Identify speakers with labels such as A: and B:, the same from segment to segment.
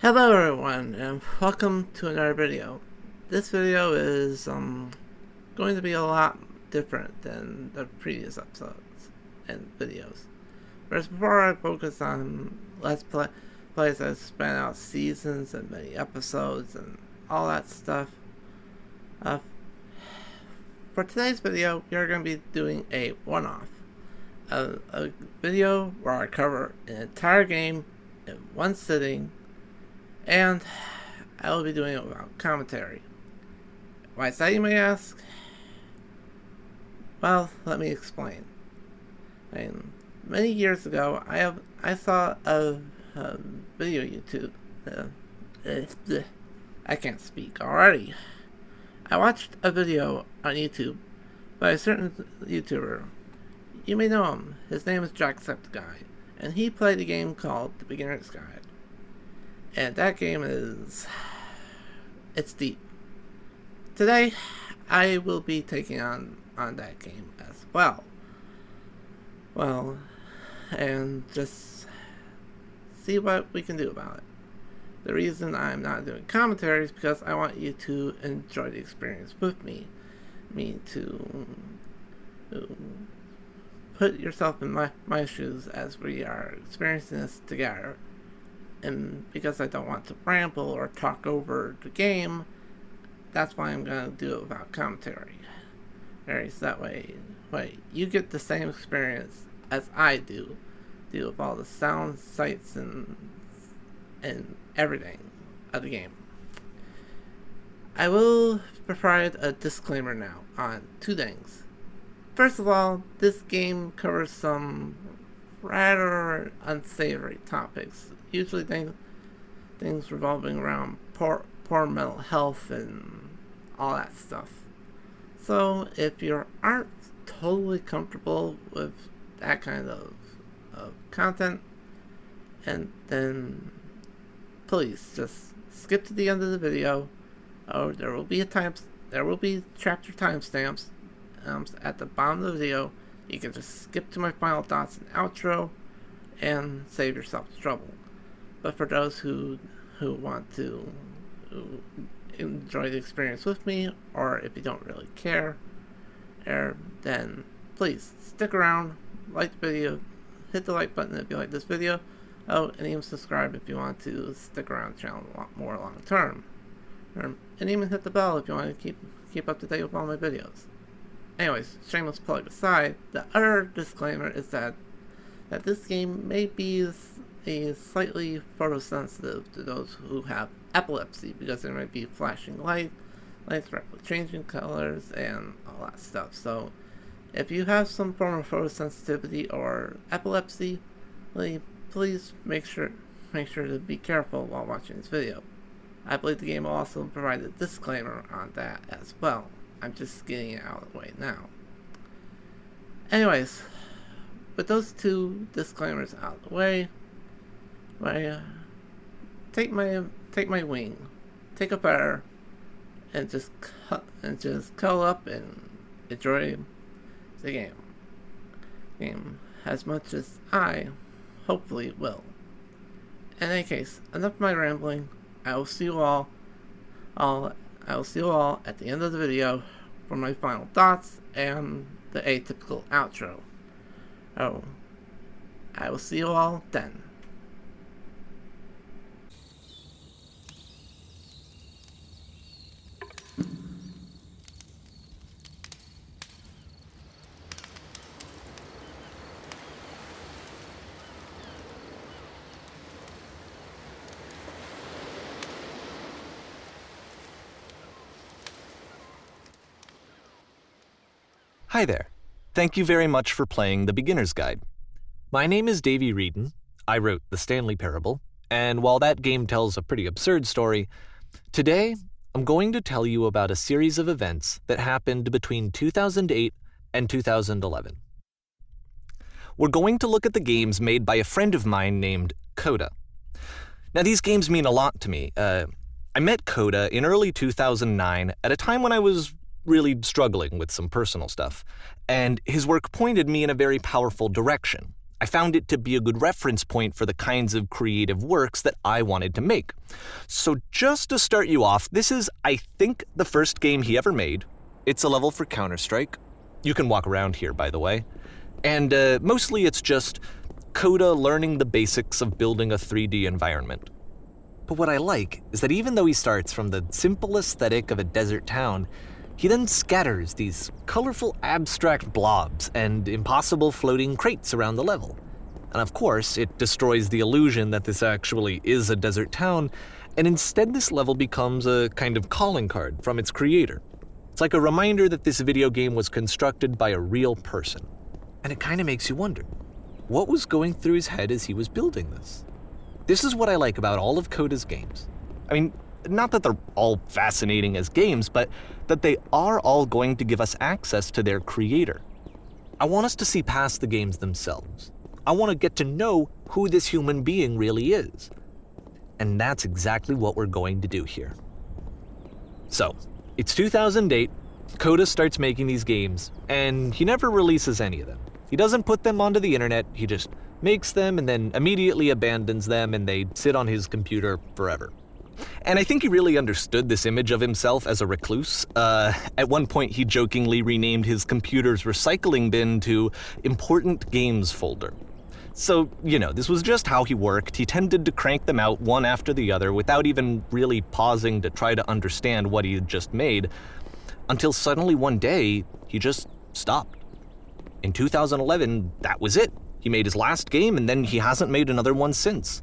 A: Hello everyone, and welcome to another video. This video is going to be a lot different than the previous episodes and videos. Whereas before I focused on Let's Plays that span out seasons and many episodes and all that stuff. For today's video, we are going to be doing a one-off. A video where I cover an entire game in one sitting, and I will be doing it without commentary. Why is that, you may ask? Well, let me explain. Many years ago, I saw a video YouTube. I can't speak already. I watched a video on YouTube by a certain YouTuber. You may know him. His name is Jacksepticeye, and he played a game called The Beginner's Guide. And that game it's deep. Today, I will be taking on that game as well. Well, and just see what we can do about it. The reason I'm not doing commentary is because I want you to enjoy the experience with me. To put yourself in my shoes as we are experiencing this together. And because I don't want to ramble or talk over the game, that's why I'm going to do it without commentary. So that way you get the same experience as I do with all the sounds, sights, and everything of the game. I will provide a disclaimer now on two things. First of all, this game covers some rather unsavory topics, usually things revolving around poor mental health and all that stuff. So if you aren't totally comfortable with that kind of content, and then please just skip to the end of the video. There will be chapter timestamps at the bottom of the video. You can just skip to my final thoughts and outro and save yourself trouble. But for those who want to enjoy the experience with me, or if you don't really care, then please stick around, like the video, hit the like button if you like this video, and even subscribe if you want to stick around the channel a lot more long term. And even hit the bell if you want to keep up to date with all my videos. Anyways, shameless plug aside, the other disclaimer is that this game may be slightly photosensitive to those who have epilepsy, because there might be flashing lights changing colors, and all that stuff. So, if you have some form of photosensitivity or epilepsy, please make sure to be careful while watching this video. I believe the game will also provide a disclaimer on that as well. I'm just getting it out of the way now. Anyways, with those two disclaimers out of the way, take my wing, take a pair, and just curl up and enjoy the game as much as I hopefully will. In any case, enough of my rambling. I will see you all at the end of the video for my final thoughts and the atypical outro. I will see you all then.
B: Hi there. Thank you very much for playing The Beginner's Guide. My name is Davey Wreden. I wrote The Stanley Parable, and while that game tells a pretty absurd story, today I'm going to tell you about a series of events that happened between 2008 and 2011. We're going to look at the games made by a friend of mine named Coda. Now, these games mean a lot to me. I met Coda in early 2009 at a time when I was really struggling with some personal stuff, and his work pointed me in a very powerful direction. I found it to be a good reference point for the kinds of creative works that I wanted to make. So just to start you off, this is, I think, the first game he ever made. It's a level for Counter-Strike. You can walk around here, by the way. And mostly it's just Coda learning the basics of building a 3D environment. But what I like is that even though he starts from the simple aesthetic of a desert town, he then scatters these colorful abstract blobs and impossible floating crates around the level. And of course, it destroys the illusion that this actually is a desert town, and instead this level becomes a kind of calling card from its creator. It's like a reminder that this video game was constructed by a real person. And it kind of makes you wonder, what was going through his head as he was building this? This is what I like about all of Coda's games. I mean, not that they're all fascinating as games, but that they are all going to give us access to their creator. I want us to see past the games themselves. I want to get to know who this human being really is. And that's exactly what we're going to do here. So, it's 2008, Coda starts making these games, and he never releases any of them. He doesn't put them onto the internet, he just makes them and then immediately abandons them, and they sit on his computer forever. And I think he really understood this image of himself as a recluse. At one point, he jokingly renamed his computer's recycling bin to Important Games Folder. So, this was just how he worked. He tended to crank them out one after the other without even really pausing to try to understand what he had just made, until suddenly one day, he just stopped. In 2011, that was it. He made his last game, and then he hasn't made another one since.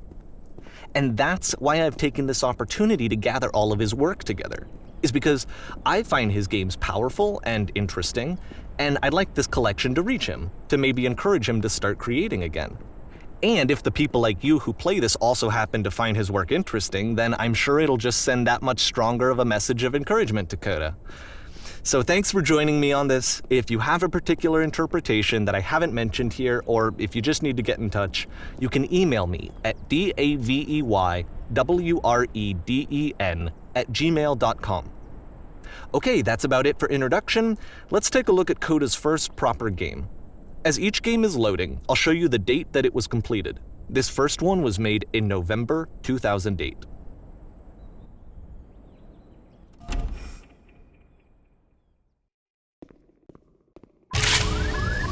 B: And that's why I've taken this opportunity to gather all of his work together, is because I find his games powerful and interesting, and I'd like this collection to reach him, to maybe encourage him to start creating again. And if the people like you who play this also happen to find his work interesting, then I'm sure it'll just send that much stronger of a message of encouragement to Coda. So thanks for joining me on this. If you have a particular interpretation that I haven't mentioned here, or if you just need to get in touch, you can email me at daveywreden@gmail.com. Okay, that's about it for introduction. Let's take a look at Coda's first proper game. As each game is loading, I'll show you the date that it was completed. This first one was made in November 2008.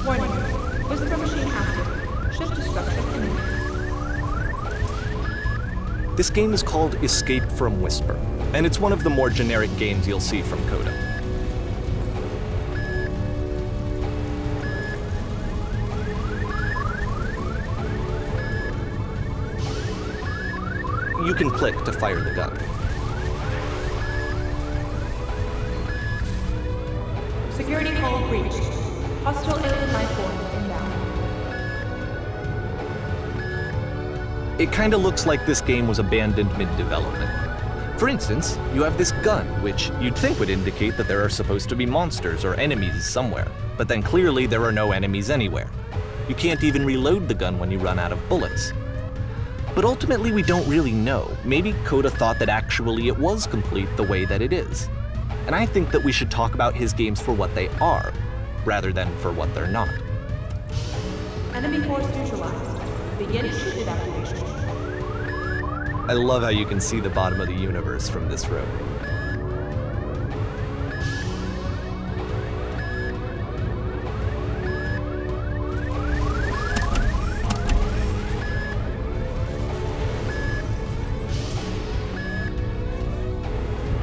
C: Warning. Whisper machine active. Shift destruction imminent.
B: This game is called Escape from Whisper, and it's one of the more generic games you'll see from Coda. You can click to fire the gun.
C: Security call breached. Hostile alien life form inbound.
B: It kinda looks like this game was abandoned mid-development. For instance, you have this gun, which you'd think would indicate that there are supposed to be monsters or enemies somewhere, but then clearly there are no enemies anywhere. You can't even reload the gun when you run out of bullets. But ultimately we don't really know. Maybe Coda thought that actually it was complete the way that it is. And I think that we should talk about his games for what they are, rather than for what they're not.
C: Enemy force neutralized. Begin ship evacuation.
B: I love how you can see the bottom of the universe from this room.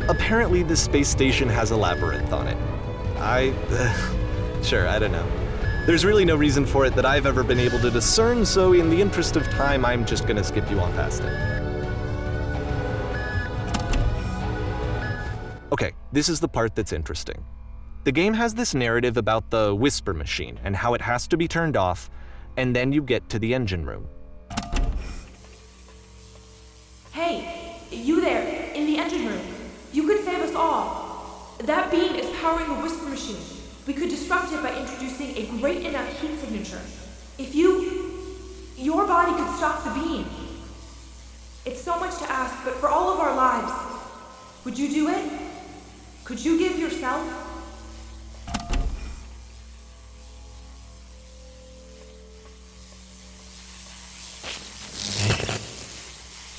B: Apparently this space station has a labyrinth on it. Sure, I don't know. There's really no reason for it that I've ever been able to discern, so in the interest of time, I'm just gonna skip you on past it. Okay, this is the part that's interesting. The game has this narrative about the Whisper machine and how it has to be turned off, and then you get to the engine room.
C: Hey, you there, in the engine room. You could save us all. That beam is powering the Whisper machine. We could disrupt it by introducing a great enough heat signature. If your body could stop the beam. It's so much to ask, but for all of our lives, would you do it? Could you give yourself?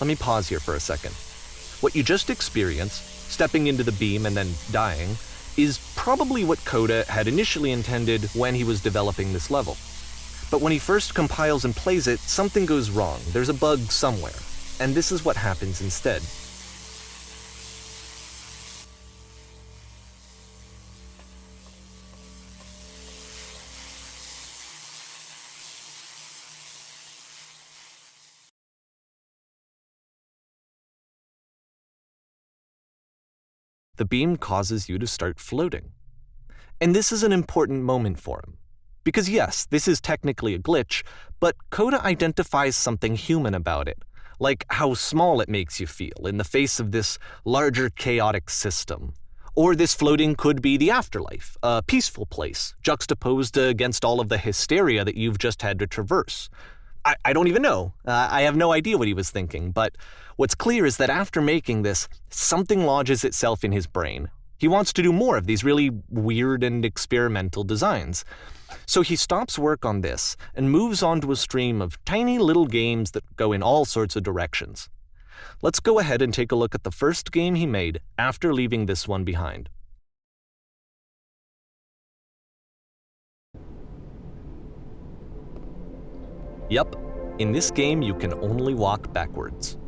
B: Let me pause here for a second. What you just experienced, stepping into the beam and then dying, is probably what Coda had initially intended when he was developing this level. But when he first compiles and plays it, something goes wrong. There's a bug somewhere. And this is what happens instead. The beam causes you to start floating. And this is an important moment for him. Because yes, this is technically a glitch, but Coda identifies something human about it, like how small it makes you feel in the face of this larger chaotic system. Or this floating could be the afterlife, a peaceful place, juxtaposed against all of the hysteria that you've just had to traverse. I don't even know. I have no idea what he was thinking, but what's clear is that after making this, something lodges itself in his brain. He wants to do more of these really weird and experimental designs. So he stops work on this and moves on to a stream of tiny little games that go in all sorts of directions. Let's go ahead and take a look at the first game he made after leaving this one behind. Yep, in this game you can only walk backwards.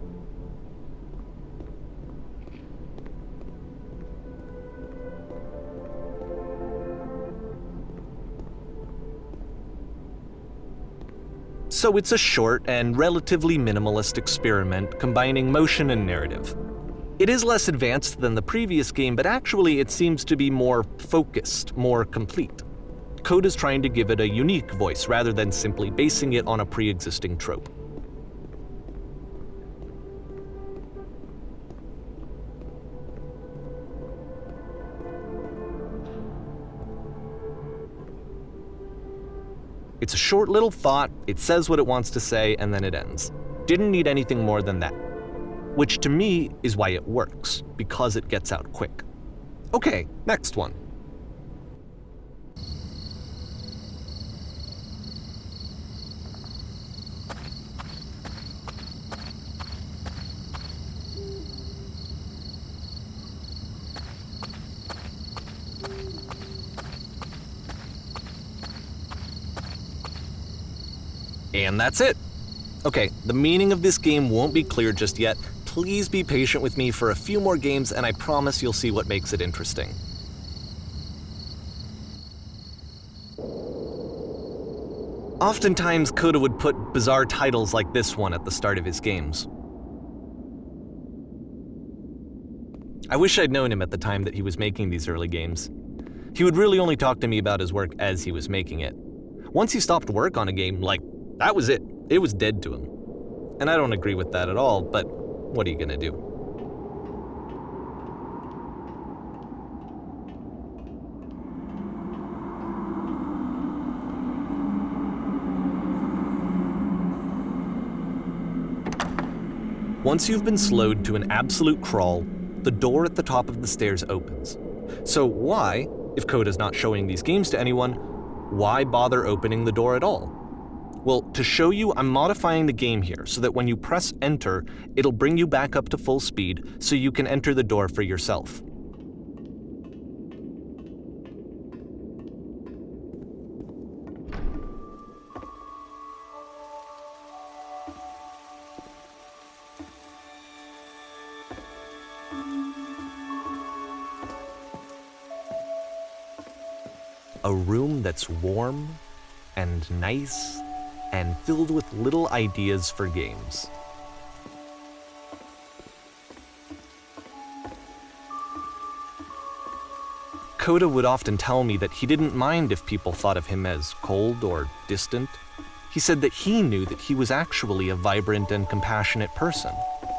B: So it's a short and relatively minimalist experiment combining motion and narrative. It is less advanced than the previous game, but actually it seems to be more focused, more complete. Coda's trying to give it a unique voice rather than simply basing it on a pre-existing trope. It's a short little thought, it says what it wants to say, and then it ends. Didn't need anything more than that. Which to me is why it works, because it gets out quick. Okay, next one. And that's it. Okay, the meaning of this game won't be clear just yet. Please be patient with me for a few more games and I promise you'll see what makes it interesting. Oftentimes, Coda would put bizarre titles like this one at the start of his games. I wish I'd known him at the time that he was making these early games. He would really only talk to me about his work as he was making it. Once he stopped work on a game, that was it. It was dead to him. And I don't agree with that at all, but what are you gonna do? Once you've been slowed to an absolute crawl, the door at the top of the stairs opens. So why, if Coda's not showing these games to anyone, why bother opening the door at all? Well, to show you, I'm modifying the game here so that when you press enter, it'll bring you back up to full speed so you can enter the door for yourself. A room that's warm and nice and filled with little ideas for games. Coda would often tell me that he didn't mind if people thought of him as cold or distant. He said that he knew that he was actually a vibrant and compassionate person,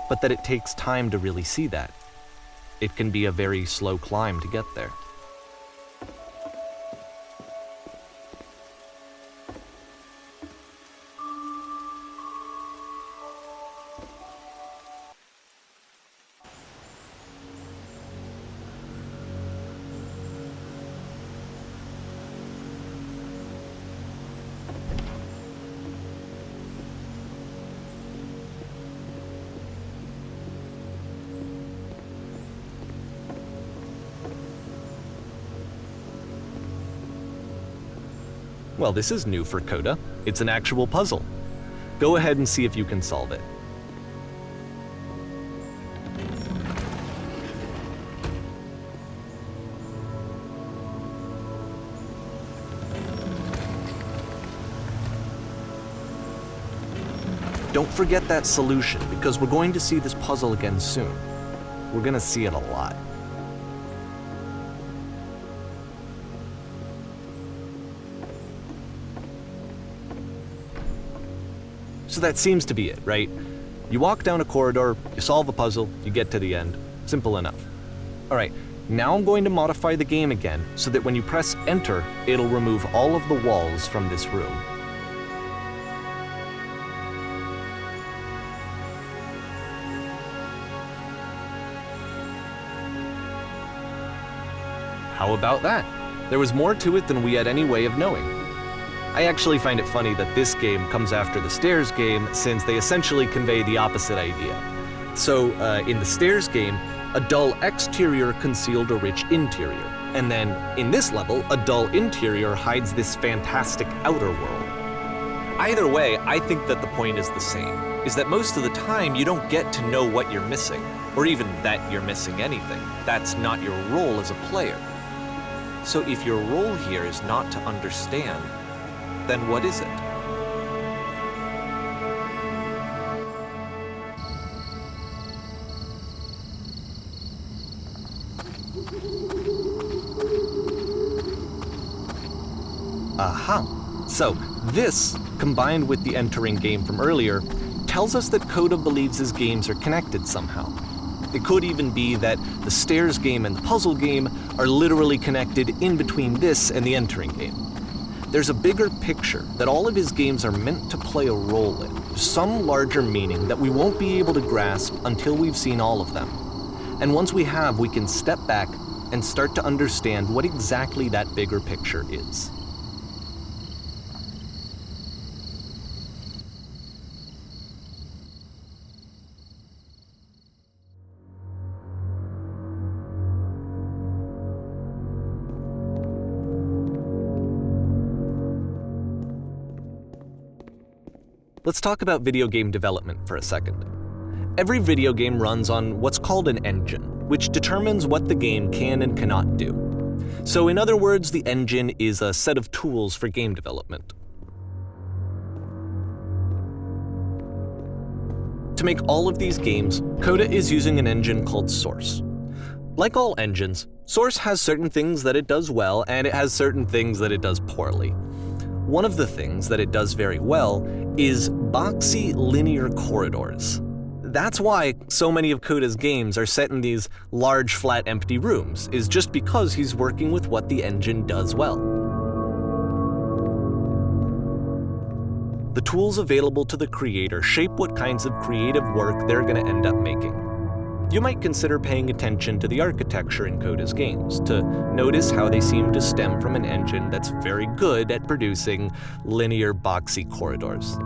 B: but that it takes time to really see that. It can be a very slow climb to get there. Well, this is new for Coda. It's an actual puzzle. Go ahead and see if you can solve it. Don't forget that solution, because we're going to see this puzzle again soon. We're going to see it a lot. So that seems to be it, right? You walk down a corridor, you solve a puzzle, you get to the end. Simple enough. All right, now I'm going to modify the game again so that when you press enter, it'll remove all of the walls from this room. How about that? There was more to it than we had any way of knowing. I actually find it funny that this game comes after the Stairs game, since they essentially convey the opposite idea. So, in the Stairs game, a dull exterior concealed a rich interior. And then, in this level, a dull interior hides this fantastic outer world. Either way, I think that the point is the same, is that most of the time you don't get to know what you're missing, or even that you're missing anything. That's not your role as a player. So if your role here is not to understand, then what is it? Aha! So this, combined with the entering game from earlier, tells us that Coda believes his games are connected somehow. It could even be that the Stairs game and the puzzle game are literally connected in between this and the entering game. There's a bigger picture that all of his games are meant to play a role in, some larger meaning that we won't be able to grasp until we've seen all of them. And once we have, we can step back and start to understand what exactly that bigger picture is. Let's talk about video game development for a second. Every video game runs on what's called an engine, which determines what the game can and cannot do. So in other words, the engine is a set of tools for game development. To make all of these games, Coda is using an engine called Source. Like all engines, Source has certain things that it does well, and it has certain things that it does poorly. One of the things that it does very well is boxy linear corridors. That's why so many of Coda's games are set in these large, flat, empty rooms, is just because he's working with what the engine does well. The tools available to the creator shape what kinds of creative work they're going to end up making. You might consider paying attention to the architecture in Coda's games to notice how they seem to stem from an engine that's very good at producing linear, boxy corridors.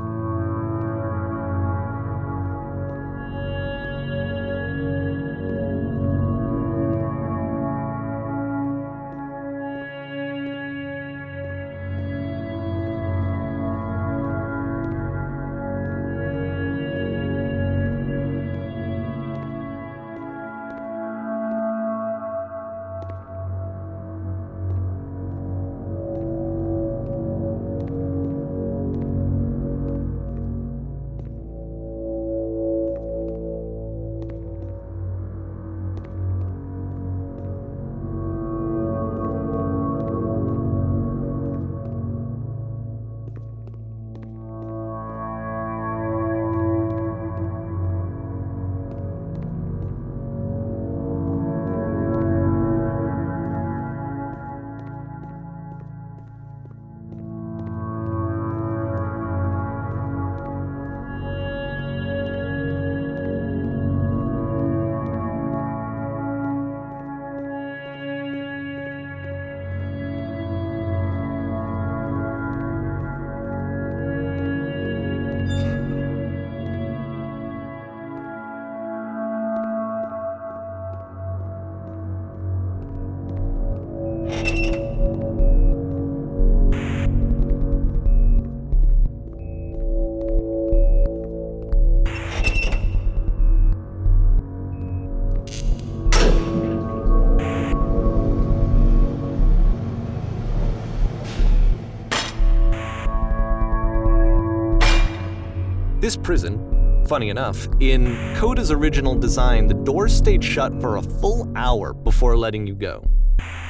B: this prison, funny enough, in Coda's original design, the doors stayed shut for a full hour before letting you go.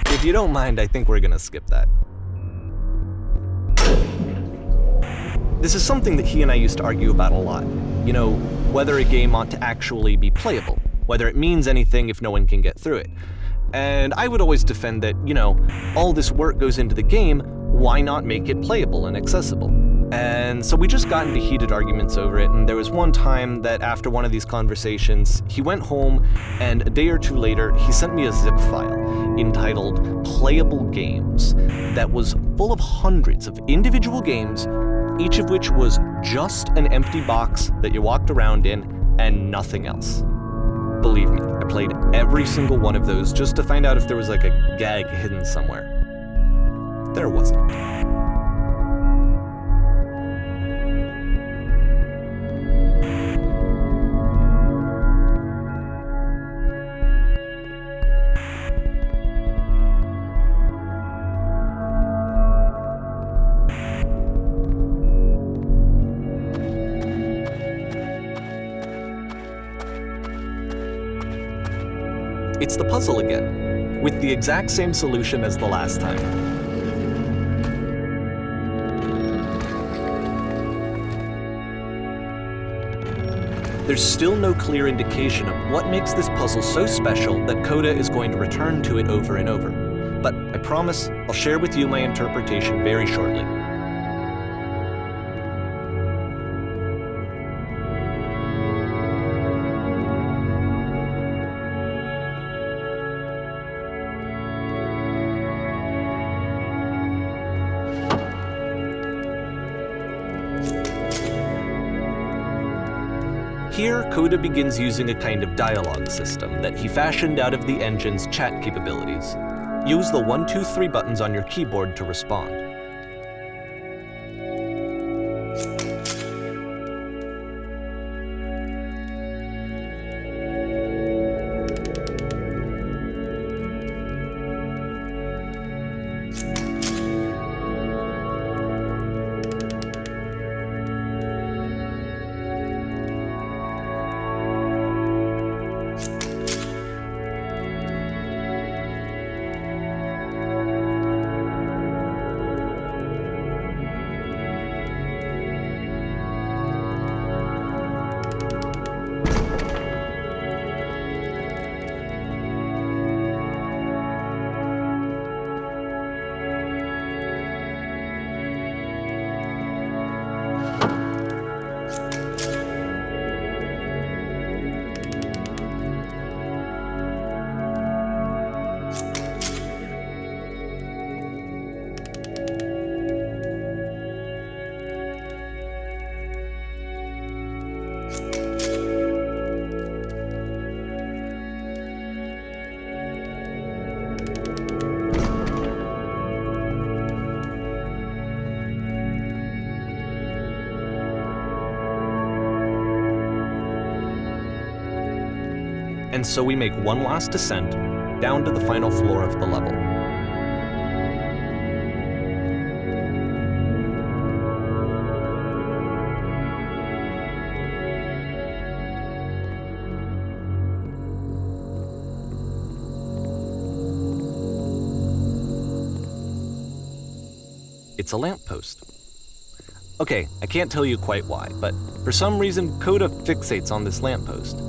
B: If you don't mind, I think we're gonna skip that. This is something that he and I used to argue about a lot. You know, whether a game ought to actually be playable, whether it means anything if no one can get through it. And I would always defend that, all this work goes into the game, why not make it playable and accessible? And so we just got into heated arguments over it, and there was one time that after one of these conversations, he went home, and a day or two later, he sent me a zip file entitled Playable Games that was full of hundreds of individual games, each of which was just an empty box that you walked around in and nothing else. Believe me, I played every single one of those just to find out if there was like a gag hidden somewhere. There wasn't. It's the puzzle again, with the exact same solution as the last time. There's still no clear indication of what makes this puzzle so special that Coda is going to return to it over and over. But I promise I'll share with you my interpretation very shortly. Here, Coda begins using a kind of dialogue system that he fashioned out of the engine's chat capabilities. Use the 1, 2, 3 buttons on your keyboard to respond. And so we make one last descent down to the final floor of the level. It's a lamppost. Okay, I can't tell you quite why, but for some reason Coda fixates on this lamppost.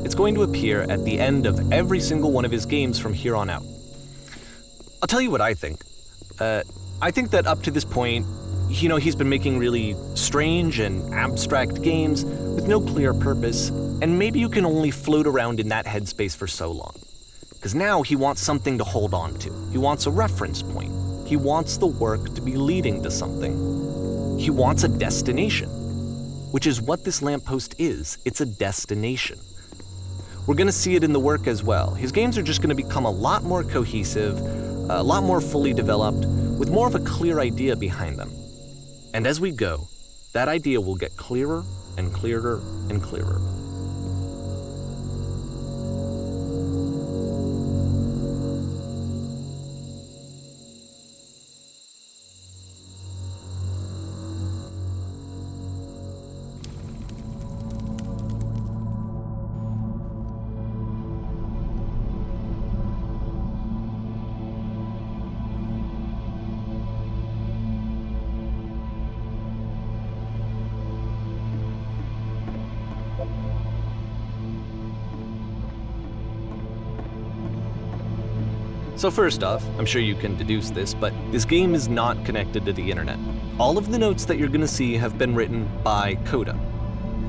B: It's going to appear at the end of every single one of his games from here on out. I'll tell you what I think. I think that up to this point, he's been making really strange and abstract games with no clear purpose, and maybe you can only float around in that headspace for so long. Because now he wants something to hold on to. He wants a reference point. He wants the work to be leading to something. He wants a destination, which is what this lamppost is. It's a destination. We're going to see it in the work as well. His games are just going to become a lot more cohesive, a lot more fully developed, with more of a clear idea behind them. And as we go, that idea will get clearer and clearer and clearer. So first off, I'm sure you can deduce this, but this game is not connected to the internet. All of the notes that you're gonna see have been written by Coda.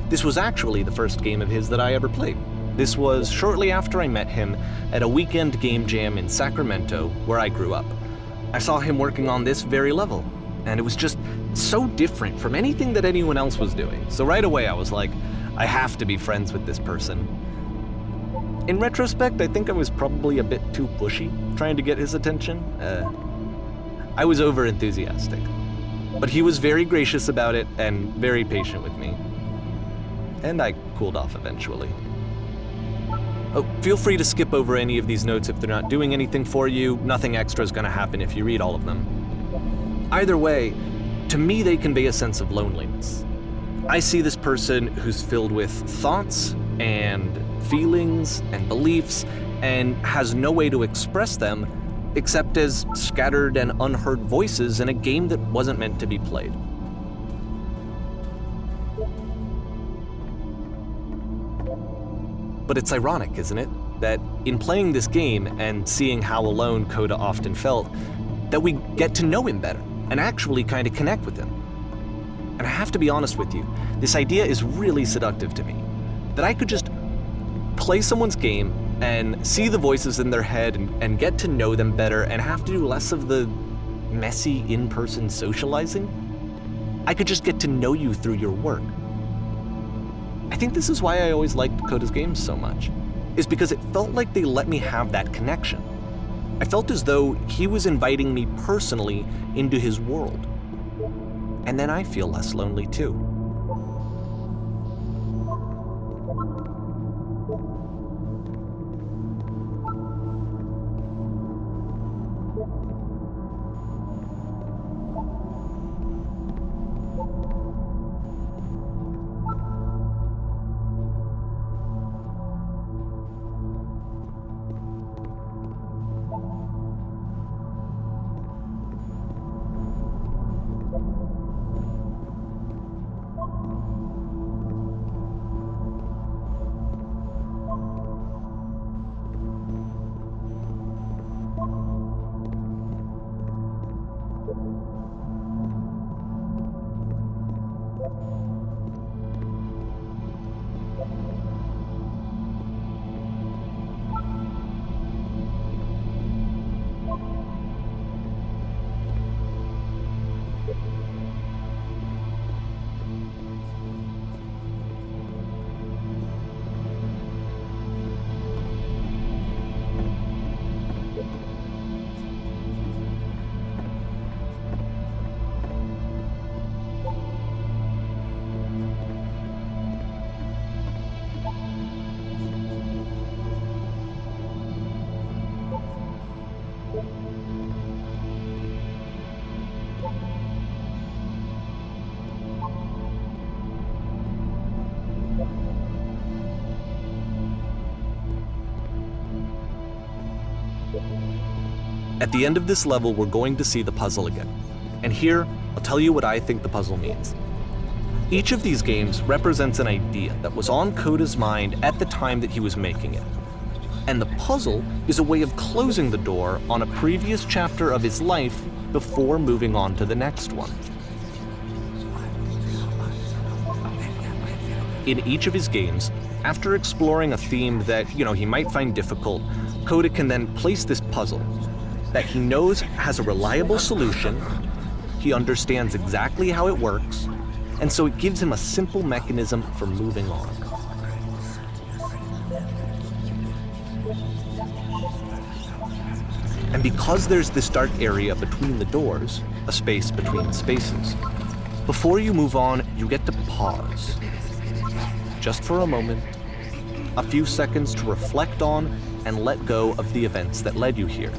B: This was actually the first game of his that I ever played. This was shortly after I met him at a weekend game jam in Sacramento, where I grew up. I saw him working on this very level, and it was just so different from anything that anyone else was doing. So right away I was like, I have to be friends with this person. In retrospect, I think I was probably a bit too pushy, trying to get his attention. I was over-enthusiastic. But he was very gracious about it and very patient with me. And I cooled off eventually. Oh, feel free to skip over any of these notes if they're not doing anything for you. Nothing extra is gonna happen if you read all of them. Either way, to me they convey a sense of loneliness. I see this person who's filled with thoughts and feelings and beliefs and has no way to express them except as scattered and unheard voices in a game that wasn't meant to be played. But it's ironic, isn't it, that in playing this game and seeing how alone Coda often felt, that we get to know him better and actually kind of connect with him. And I have to be honest with you, this idea is really seductive to me, that I could just play someone's game and see the voices in their head and get to know them better and have to do less of the messy in-person socializing. I could just get to know you through your work. I think this is why I always liked Coda's games so much, is because it felt like they let me have that connection. I felt as though he was inviting me personally into his world. And then I feel less lonely too. At the end of this level, we're going to see the puzzle again. And here, I'll tell you what I think the puzzle means. Each of these games represents an idea that was on Coda's mind at the time that he was making it. And the puzzle is a way of closing the door on a previous chapter of his life before moving on to the next one. In each of his games, after exploring a theme that, he might find difficult, Coda can then place this puzzle that he knows has a reliable solution, he understands exactly how it works, and so it gives him a simple mechanism for moving on. And because there's this dark area between the doors, a space between spaces, before you move on, you get to pause. Just for a moment, a few seconds to reflect on and let go of the events that led you here.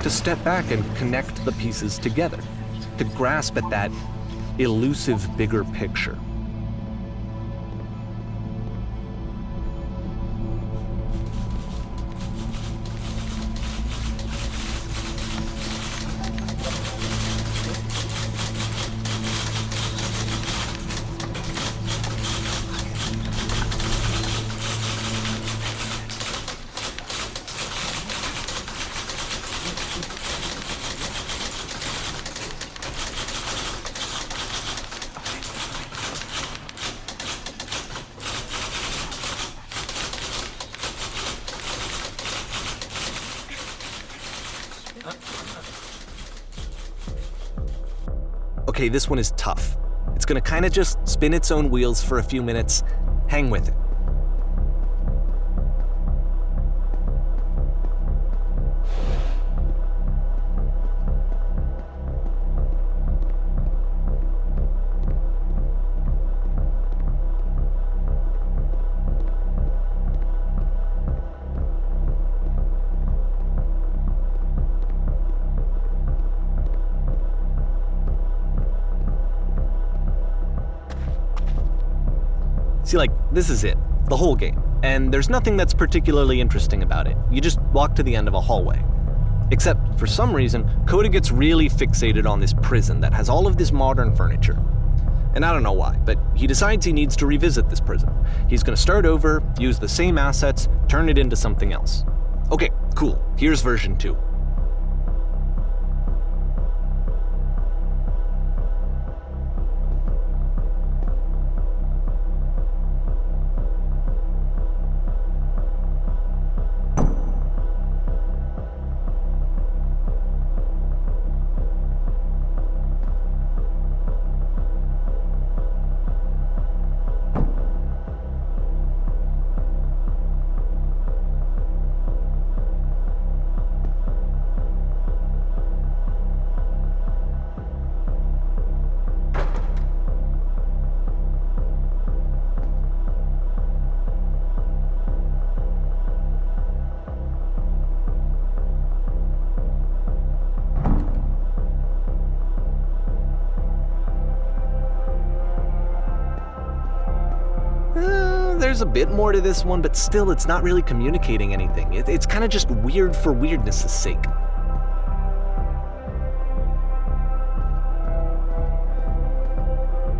B: To step back and connect the pieces together, to grasp at that elusive bigger picture. Okay, this one is tough. It's gonna kinda just spin its own wheels for a few minutes. Hang with it. See, like, this is it, the whole game, and there's nothing that's particularly interesting about it. You just walk to the end of a hallway. Except, for some reason, Coda gets really fixated on this prison that has all of this modern furniture. And I don't know why, but he decides he needs to revisit this prison. He's gonna start over, use the same assets, turn it into something else. Okay, cool, here's version 2. There's a bit more to this one, but still it's not really communicating anything. It's kind of just weird for weirdness' sake.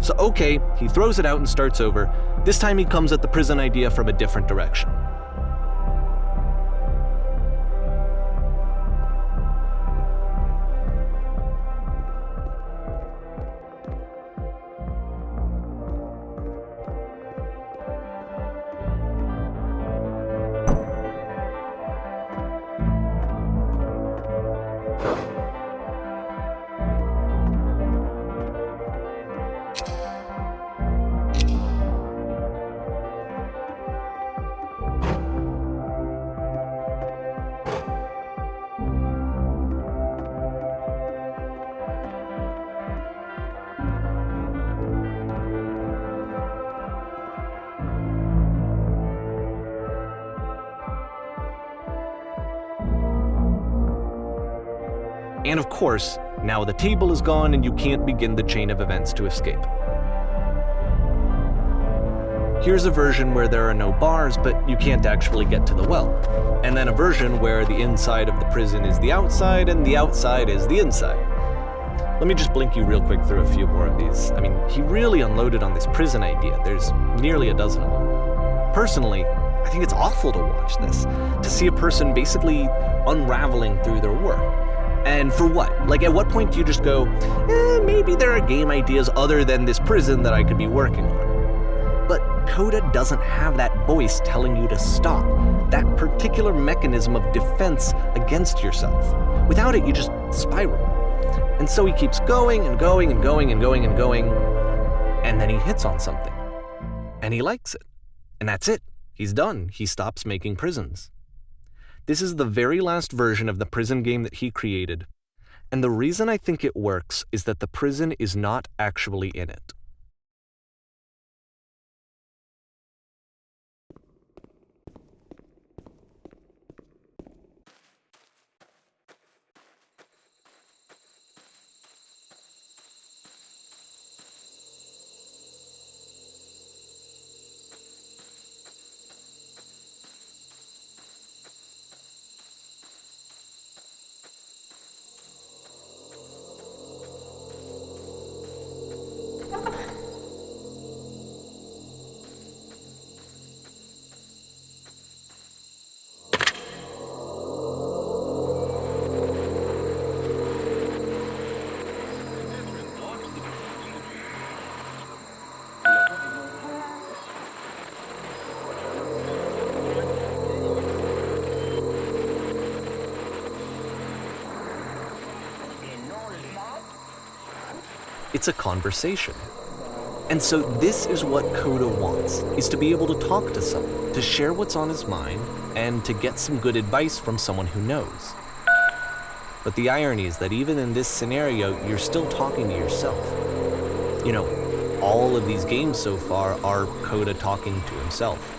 B: So okay, he throws it out and starts over. This time he comes at the prison idea from a different direction. And of course, now the table is gone and you can't begin the chain of events to escape. Here's a version where there are no bars, but you can't actually get to the well. And then a version where the inside of the prison is the outside and the outside is the inside. Let me just blink you real quick through a few more of these. I mean, he really unloaded on this prison idea. There's nearly a dozen of them. Personally, I think it's awful to watch this, to see a person basically unraveling through their work. And for what? Like, at what point do you just go, maybe there are game ideas other than this prison that I could be working on? But Coda doesn't have that voice telling you to stop, that particular mechanism of defense against yourself. Without it, you just spiral. And so he keeps going and going and going and going and going, and then he hits on something. And he likes it. And that's it. He's done. He stops making prisons. This is the very last version of the prison game that he created, and the reason I think it works is that the prison is not actually in it. It's a conversation. And so this is what Coda wants, is to be able to talk to someone, to share what's on his mind, and to get some good advice from someone who knows. But the irony is that even in this scenario, you're still talking to yourself. You know, all of these games so far are Coda talking to himself.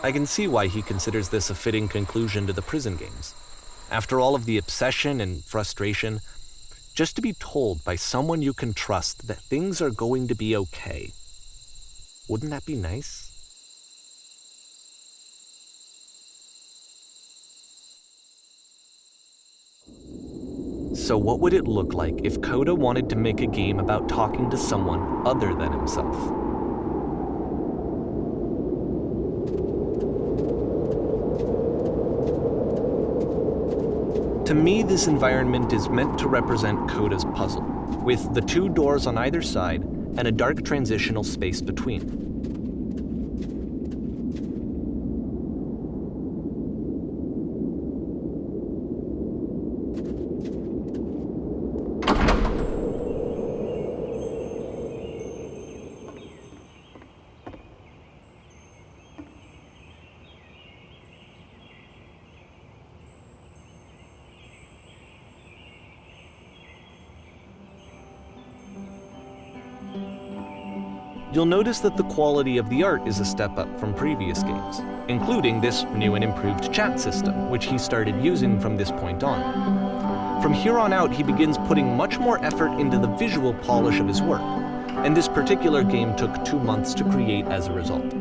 B: I can see why he considers this a fitting conclusion to the prison games. After all of the obsession and frustration, just to be told by someone you can trust that things are going to be okay. Wouldn't that be nice? So what would it look like if Coda wanted to make a game about talking to someone other than himself? To me, this environment is meant to represent Coda's puzzle, with the two doors on either side and a dark transitional space between. You'll notice that the quality of the art is a step up from previous games, including this new and improved chat system, which he started using from this point on. From here on out, he begins putting much more effort into the visual polish of his work, and this particular game took 2 months to create as a result.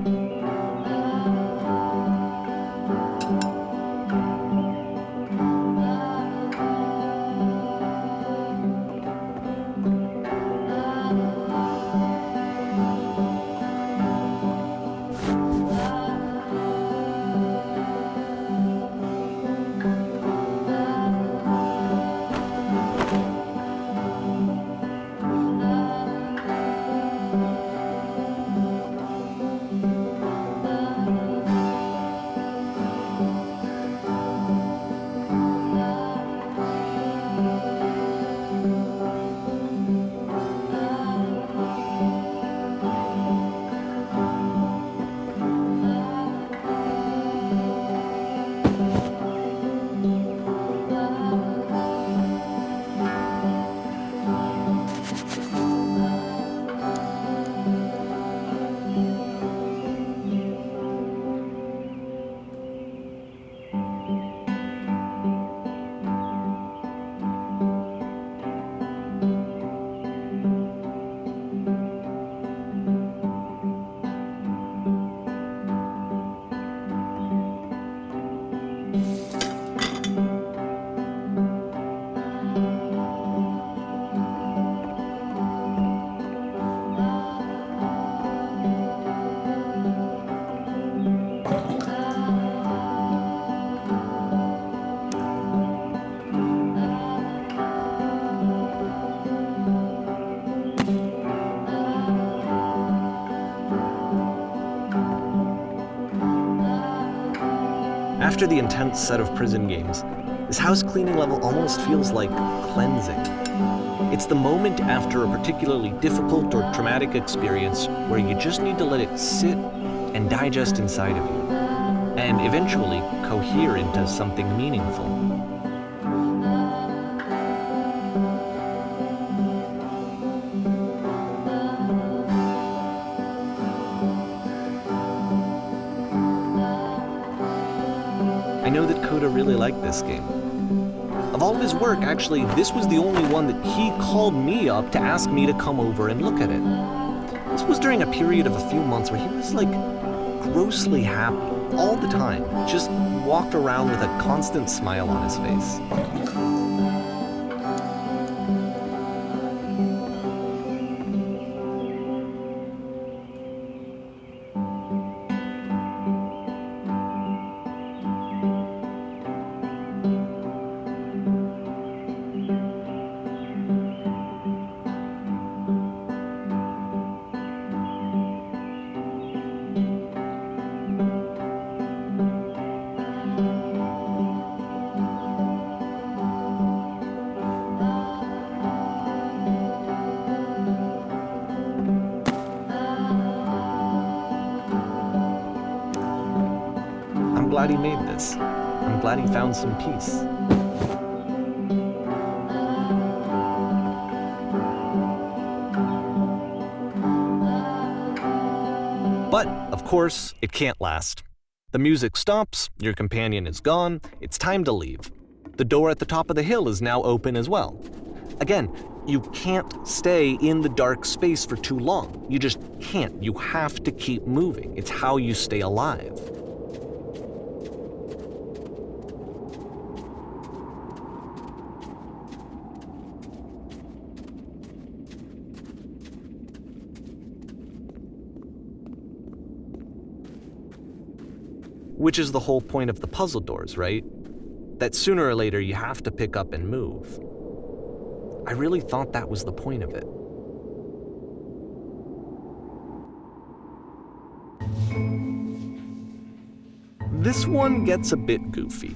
B: After the intense set of prison games, this house cleaning level almost feels like cleansing. It's the moment after a particularly difficult or traumatic experience where you just need to let it sit and digest inside of you, and eventually cohere into something meaningful. I know that Coda really liked this game. Of all of his work, actually, this was the only one that he called me up to ask me to come over and look at it. This was during a period of a few months where he was like grossly happy all the time, just walked around with a constant smile on his face. I'm glad he made this. I'm glad he found some peace. But, of course, it can't last. The music stops, your companion is gone, it's time to leave. The door at the top of the hill is now open as well. Again, you can't stay in the dark space for too long. You just can't. You have to keep moving. It's how you stay alive. Which is the whole point of the puzzle doors, right? That sooner or later you have to pick up and move. I really thought that was the point of it. This one gets a bit goofy.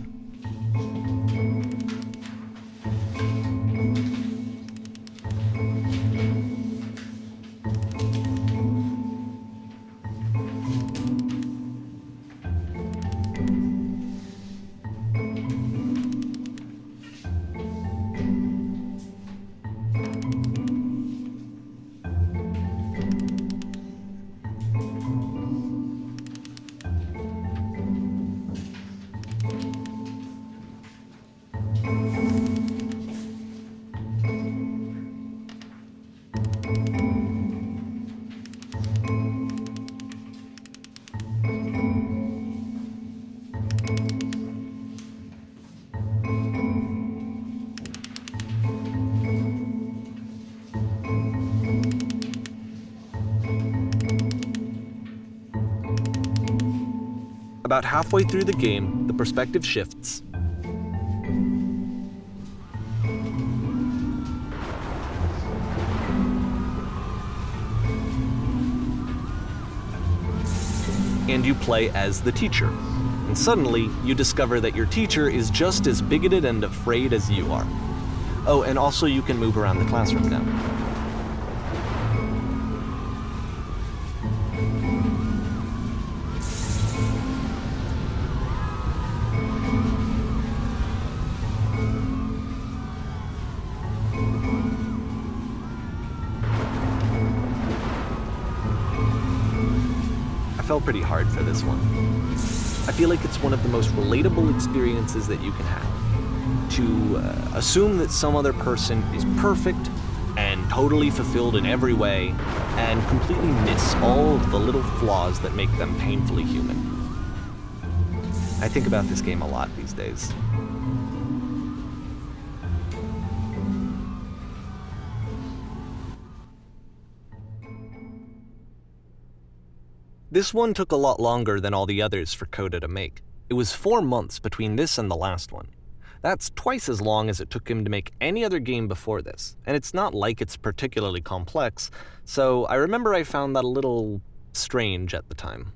B: About halfway through the game, the perspective shifts. And you play as the teacher. And suddenly, you discover that your teacher is just as bigoted and afraid as you are. Oh, and also you can move around the classroom now. I felt pretty hard for this one. I feel like it's one of the most relatable experiences that you can have. To assume that some other person is perfect and totally fulfilled in every way, and completely miss all of the little flaws that make them painfully human. I think about this game a lot these days. This one took a lot longer than all the others for Coda to make. It was 4 months between this and the last one. That's twice as long as it took him to make any other game before this, and it's not like it's particularly complex, so I remember I found that a little strange at the time.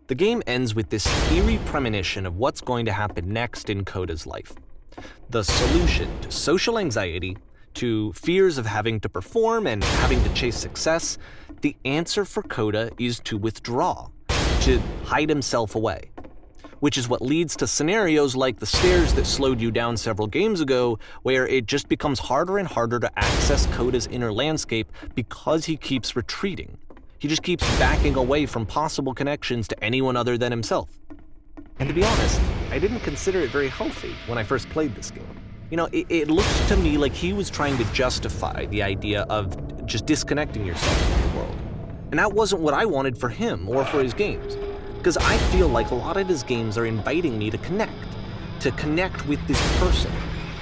B: The game ends with this eerie premonition of what's going to happen next in Coda's life. The solution to social anxiety, to fears of having to perform and having to chase success, the answer for Coda is to withdraw, to hide himself away. Which is what leads to scenarios like the stairs that slowed you down several games ago, where it just becomes harder and harder to access Coda's inner landscape because he keeps retreating. He just keeps backing away from possible connections to anyone other than himself. And to be honest, I didn't consider it very healthy when I first played this game. You know, it looked to me like he was trying to justify the idea of just disconnecting yourself from the world. And that wasn't what I wanted for him or for his games. Because I feel like a lot of his games are inviting me to connect with this person,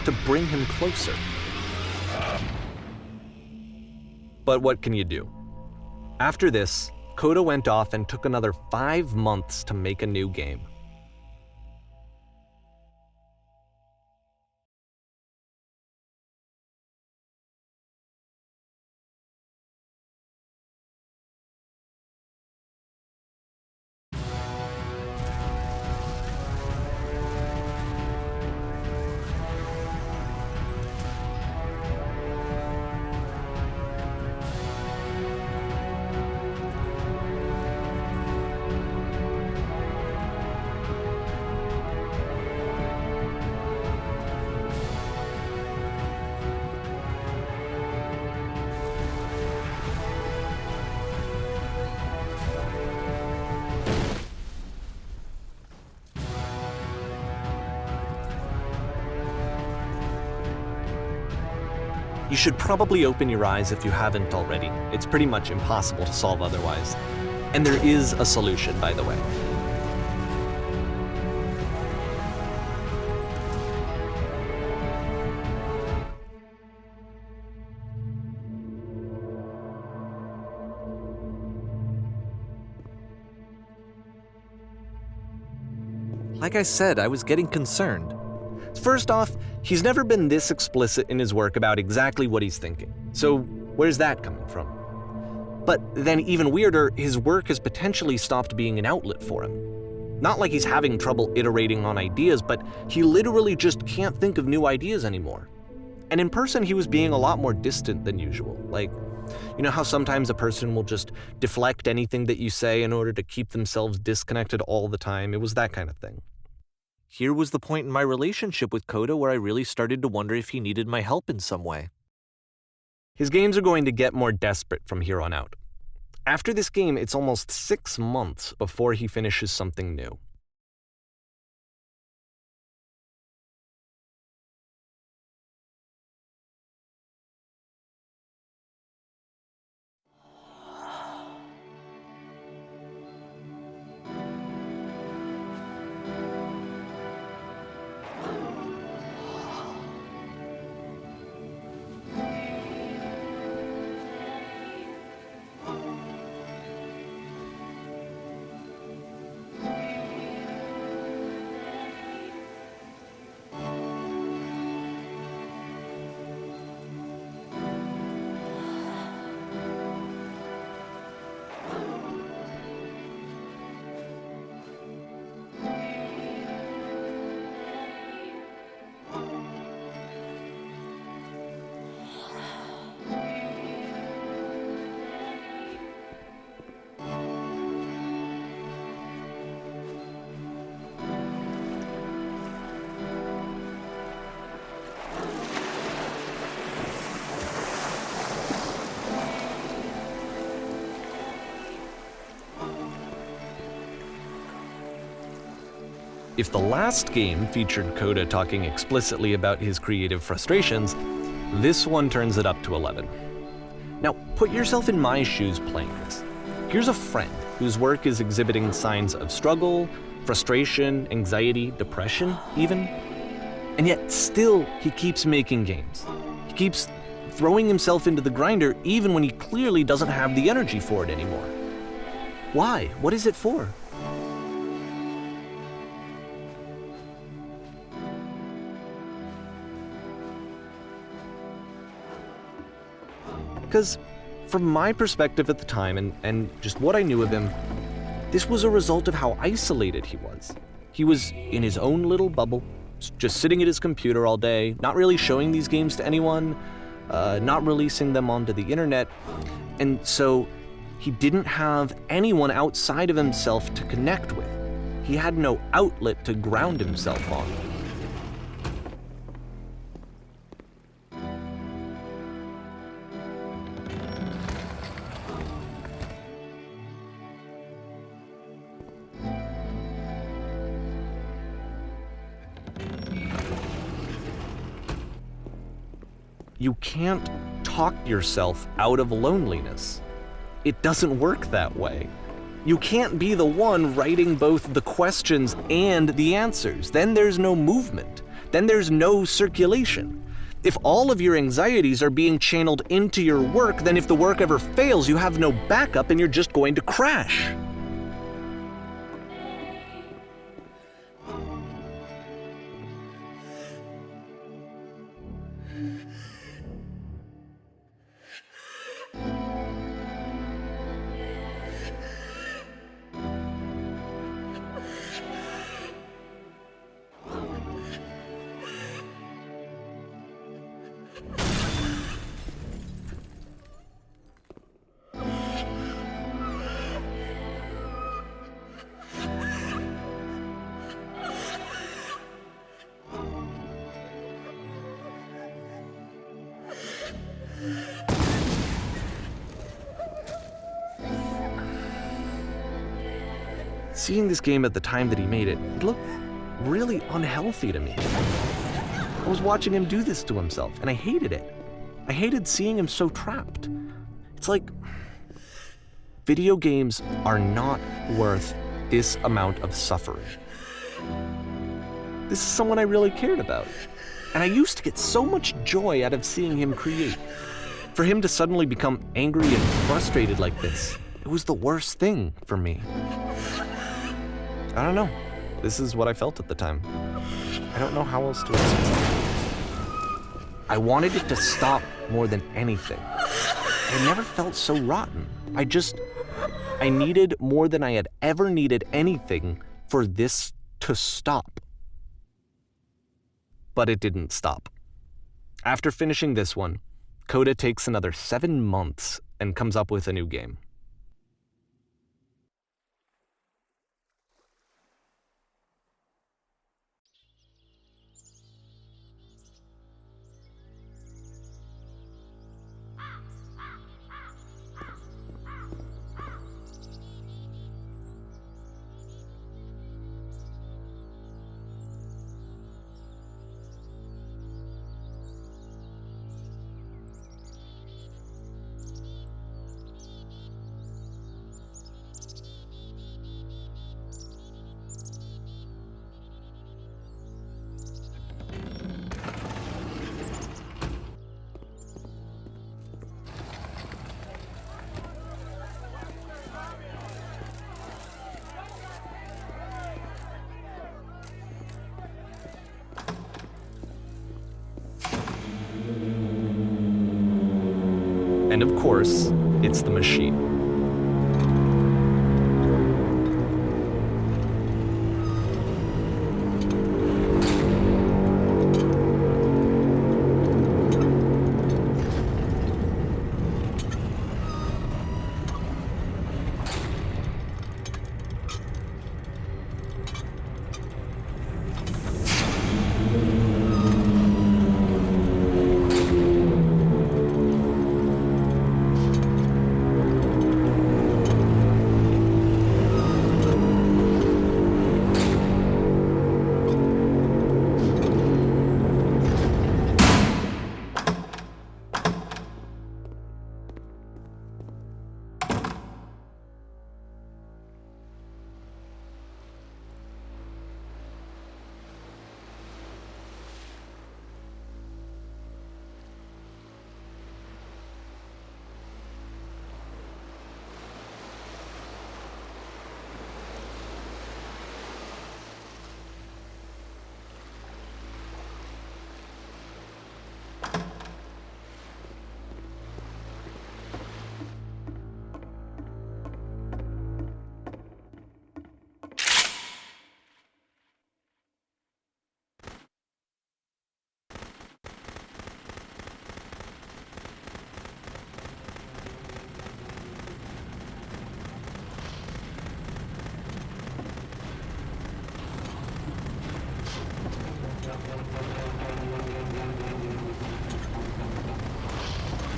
B: to bring him closer. But what can you do? After this, Coda went off and took another 5 months to make a new game. You should probably open your eyes if you haven't already. It's pretty much impossible to solve otherwise. And there is a solution, by the way. Like I said, I was getting concerned. First off, he's never been this explicit in his work about exactly what he's thinking. So where's that coming from? But then even weirder, his work has potentially stopped being an outlet for him. Not like he's having trouble iterating on ideas, but he literally just can't think of new ideas anymore. And in person, he was being a lot more distant than usual. Like, you know how sometimes a person will just deflect anything that you say in order to keep themselves disconnected all the time? It was that kind of thing. Here was the point in my relationship with Coda where I really started to wonder if he needed my help in some way. His games are going to get more desperate from here on out. After this game, it's almost 6 months before he finishes something new. If the last game featured Coda talking explicitly about his creative frustrations, this one turns it up to 11. Now, put yourself in my shoes playing this. Here's a friend whose work is exhibiting signs of struggle, frustration, anxiety, depression, even. And yet still, he keeps making games. He keeps throwing himself into the grinder even when he clearly doesn't have the energy for it anymore. Why? What is it for? Because from my perspective at the time and just what I knew of him, this was a result of how isolated he was. He was in his own little bubble, just sitting at his computer all day, not really showing these games to anyone, not releasing them onto the internet. And so he didn't have anyone outside of himself to connect with. He had no outlet to ground himself on. You can't talk yourself out of loneliness. It doesn't work that way. You can't be the one writing both the questions and the answers. Then there's no movement. Then there's no circulation. If all of your anxieties are being channeled into your work, then if the work ever fails, you have no backup and you're just going to crash. Seeing this game at the time that he made it, it looked really unhealthy to me. I was watching him do this to himself, and I hated it. I hated seeing him so trapped. It's like, video games are not worth this amount of suffering. This is someone I really cared about, and I used to get so much joy out of seeing him create. For him to suddenly become angry and frustrated like this, it was the worst thing for me. I don't know. This is what I felt at the time. I don't know how else to explain. I wanted it to stop more than anything. I never felt so rotten. I needed more than I had ever needed anything for this to stop. But it didn't stop. After finishing this one, Coda takes another 7 months and comes up with a new game. And of course, it's the machine.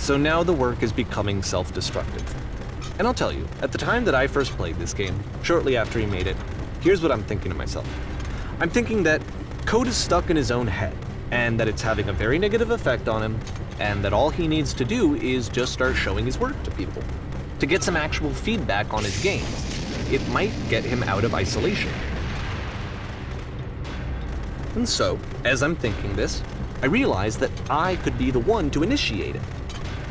B: So now the work is becoming self-destructive. And I'll tell you, at the time that I first played this game, shortly after he made it, here's what I'm thinking to myself. I'm thinking that Code is stuck in his own head, and that it's having a very negative effect on him, and that all he needs to do is just start showing his work to people, to get some actual feedback on his games. It might get him out of isolation. And so, as I'm thinking this, I realize that I could be the one to initiate it.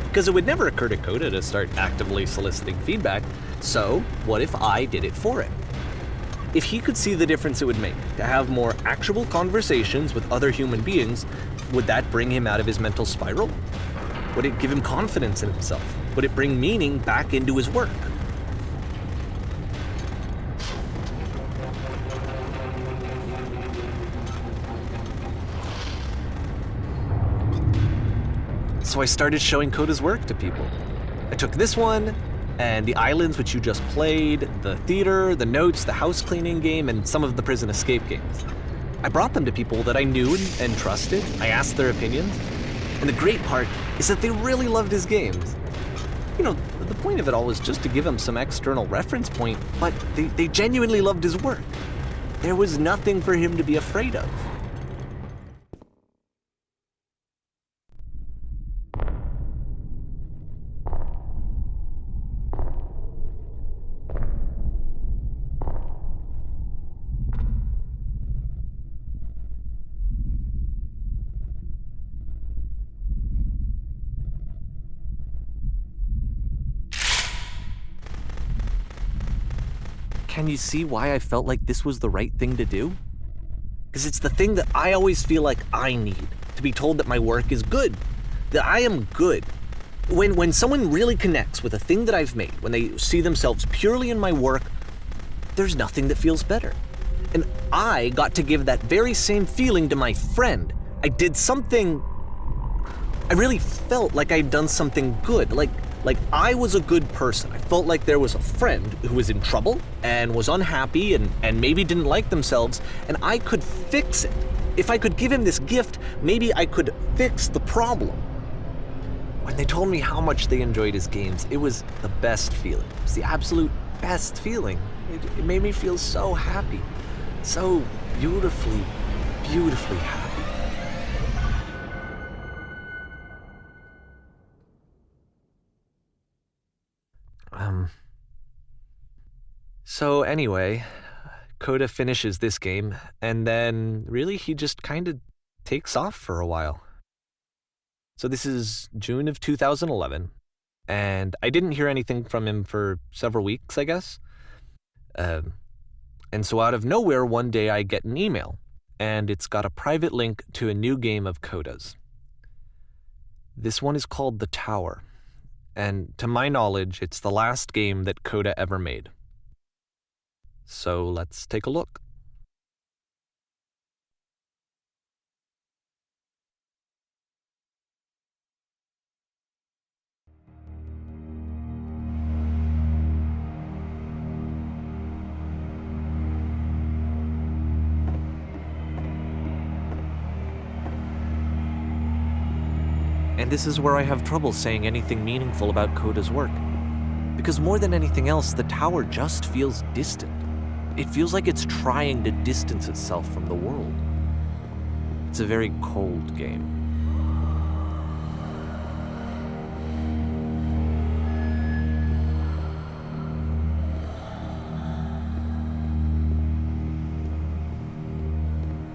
B: Because it would never occur to Coda to start actively soliciting feedback, so what if I did it for him? If he could see the difference it would make to have more actual conversations with other human beings, would that bring him out of his mental spiral? Would it give him confidence in himself? Would it bring meaning back into his work? So I started showing Coda's work to people. I took this one, and the islands which you just played, the theater, the notes, the house cleaning game, and some of the prison escape games. I brought them to people that I knew and trusted. I asked their opinions. And the great part is that they really loved his games. You know, the point of it all was just to give him some external reference point, but they genuinely loved his work. There was nothing for him to be afraid of. Can you see why I felt like this was the right thing to do? Because it's the thing that I always feel like I need, to be told that my work is good, that I am good. When someone really connects with a thing that I've made, when they see themselves purely in my work, there's nothing that feels better. And I got to give that very same feeling to my friend. I did something, I really felt like I'd done something good, like I was a good person. I felt like there was a friend who was in trouble and was unhappy and maybe didn't like themselves, and I could fix it. If I could give him this gift, maybe I could fix the problem. When they told me how much they enjoyed his games, it was the best feeling. It was the absolute best feeling. It made me feel so happy, so beautifully, beautifully happy. So anyway, Coda finishes this game, and then really he just kind of takes off for a while. So this is June of 2011, and I didn't hear anything from him for several weeks, I guess. And so out of nowhere, one day I get an email, and it's got a private link to a new game of Coda's. This one is called The Tower, and to my knowledge, it's the last game that Coda ever made. So let's take a look. And this is where I have trouble saying anything meaningful about Coda's work. Because more than anything else, the tower just feels distant. It feels like it's trying to distance itself from the world. It's a very cold game.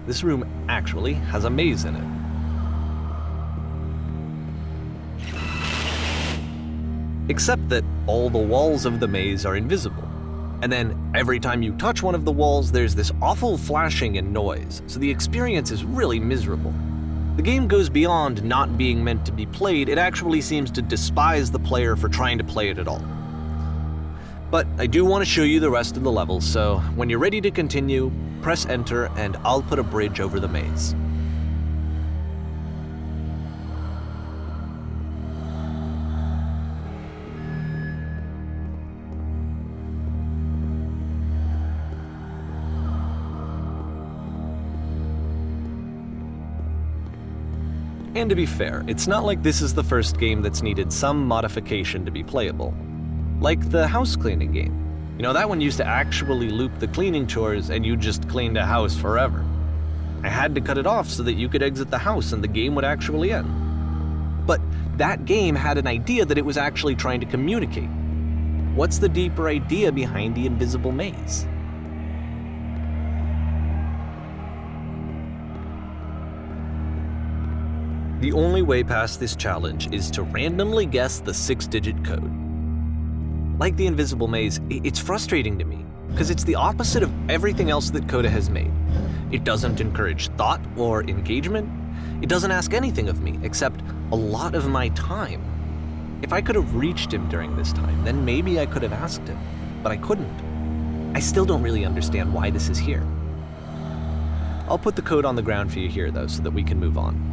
B: This room actually has a maze in it. Except that all the walls of the maze are invisible. And then every time you touch one of the walls, there's this awful flashing and noise, so the experience is really miserable. The game goes beyond not being meant to be played, it actually seems to despise the player for trying to play it at all. But I do want to show you the rest of the levels, so when you're ready to continue, press enter and I'll put a bridge over the maze. And to be fair, it's not like this is the first game that's needed some modification to be playable. Like the house cleaning game. You know, that one used to actually loop the cleaning chores and you just cleaned a house forever. I had to cut it off so that you could exit the house and the game would actually end. But that game had an idea that it was actually trying to communicate. What's the deeper idea behind the invisible maze? The only way past this challenge is to randomly guess the 6-digit code. Like the invisible maze, it's frustrating to me, because it's the opposite of everything else that Coda has made. It doesn't encourage thought or engagement. It doesn't ask anything of me, except a lot of my time. If I could have reached him during this time, then maybe I could have asked him, but I couldn't. I still don't really understand why this is here. I'll put the code on the ground for you here, though, so that we can move on.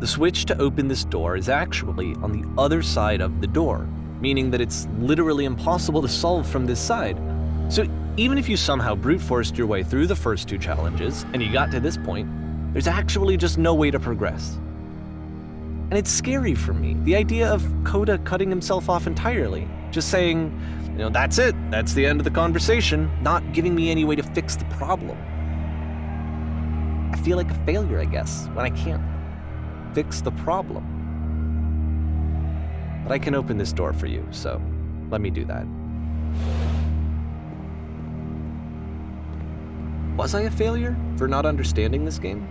B: The switch to open this door is actually on the other side of the door, meaning that it's literally impossible to solve from this side. So even if you somehow brute forced your way through the first 2 challenges and you got to this point, there's actually just no way to progress. And it's scary for me, the idea of Coda cutting himself off entirely, just saying, you know, that's it, that's the end of the conversation, not giving me any way to fix the problem. I feel like a failure, I guess, when I can't fix the problem. But I can open this door for you, so let me do that. Was I a failure for not understanding this game?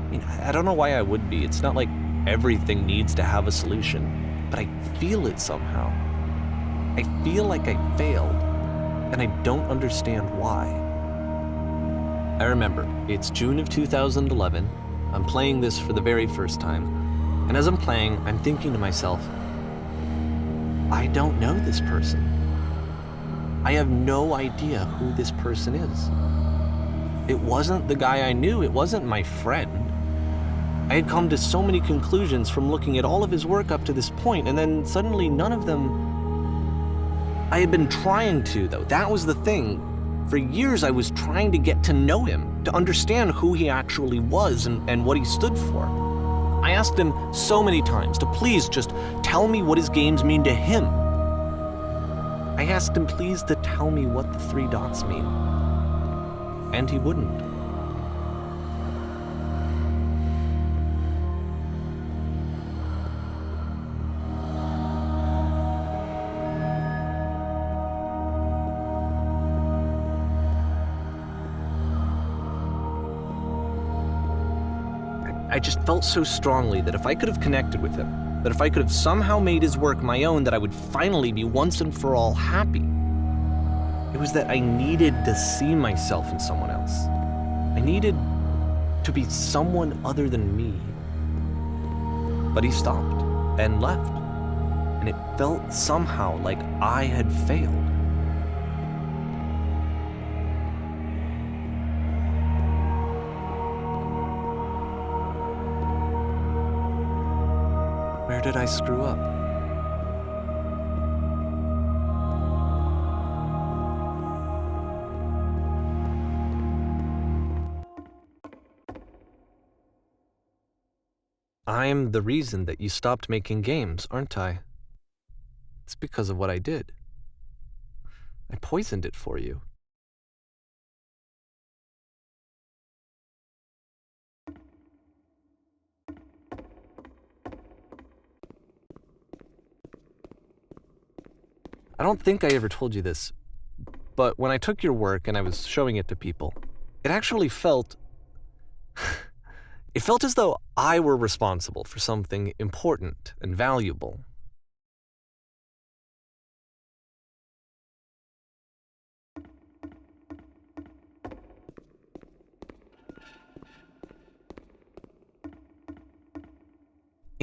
B: I mean, I don't know why I would be. It's not like everything needs to have a solution, but I feel it somehow. I feel like I failed, and I don't understand why. I remember, it's June of 2011. I'm playing this for the very first time, and as I'm playing, I'm thinking to myself, I don't know this person. I have no idea who this person is. It wasn't the guy I knew, it wasn't my friend. I had come to so many conclusions from looking at all of his work up to this point, and then suddenly none of them... I had been trying to, though. That was the thing. For years, I was trying to get to know him, to understand who he actually was and what he stood for. I asked him so many times to please just tell me what his games mean to him. I asked him please to tell me what the 3 dots mean. And he wouldn't. I just felt so strongly that if I could have connected with him, that if I could have somehow made his work my own, that I would finally be once and for all happy. It was that I needed to see myself in someone else. I needed to be someone other than me. But he stopped and left, and it felt somehow like I had failed. Where did I screw up? I'm the reason that you stopped making games, aren't I? It's because of what I did. I poisoned it for you. I don't think I ever told you this, but when I took your work and I was showing it to people, it actually felt... it felt as though I were responsible for something important and valuable.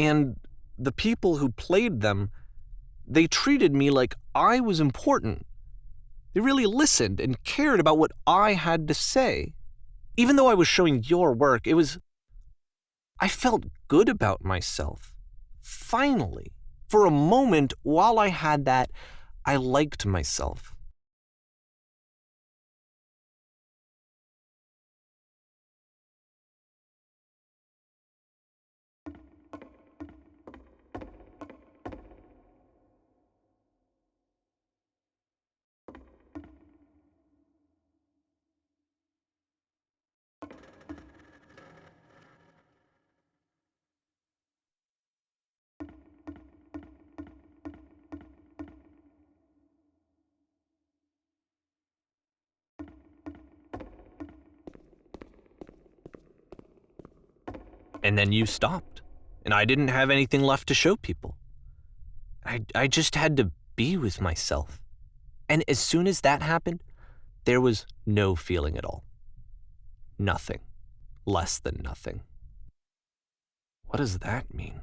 B: And the people who played them, they treated me like I was important. They really listened and cared about what I had to say. Even though I was showing your work, I felt good about myself. Finally, for a moment, while I had that, I liked myself. And then you stopped, and I didn't have anything left to show people. I just had to be with myself. And as soon as that happened, there was no feeling at all. Nothing. Less than nothing. What does that mean?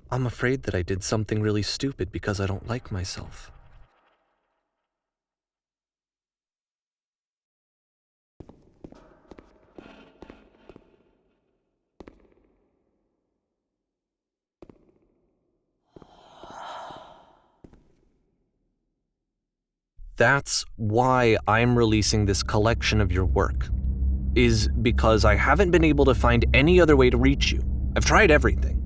B: I'm afraid that I did something really stupid because I don't like myself. That's why I'm releasing this collection of your work, is because I haven't been able to find any other way to reach you. I've tried everything.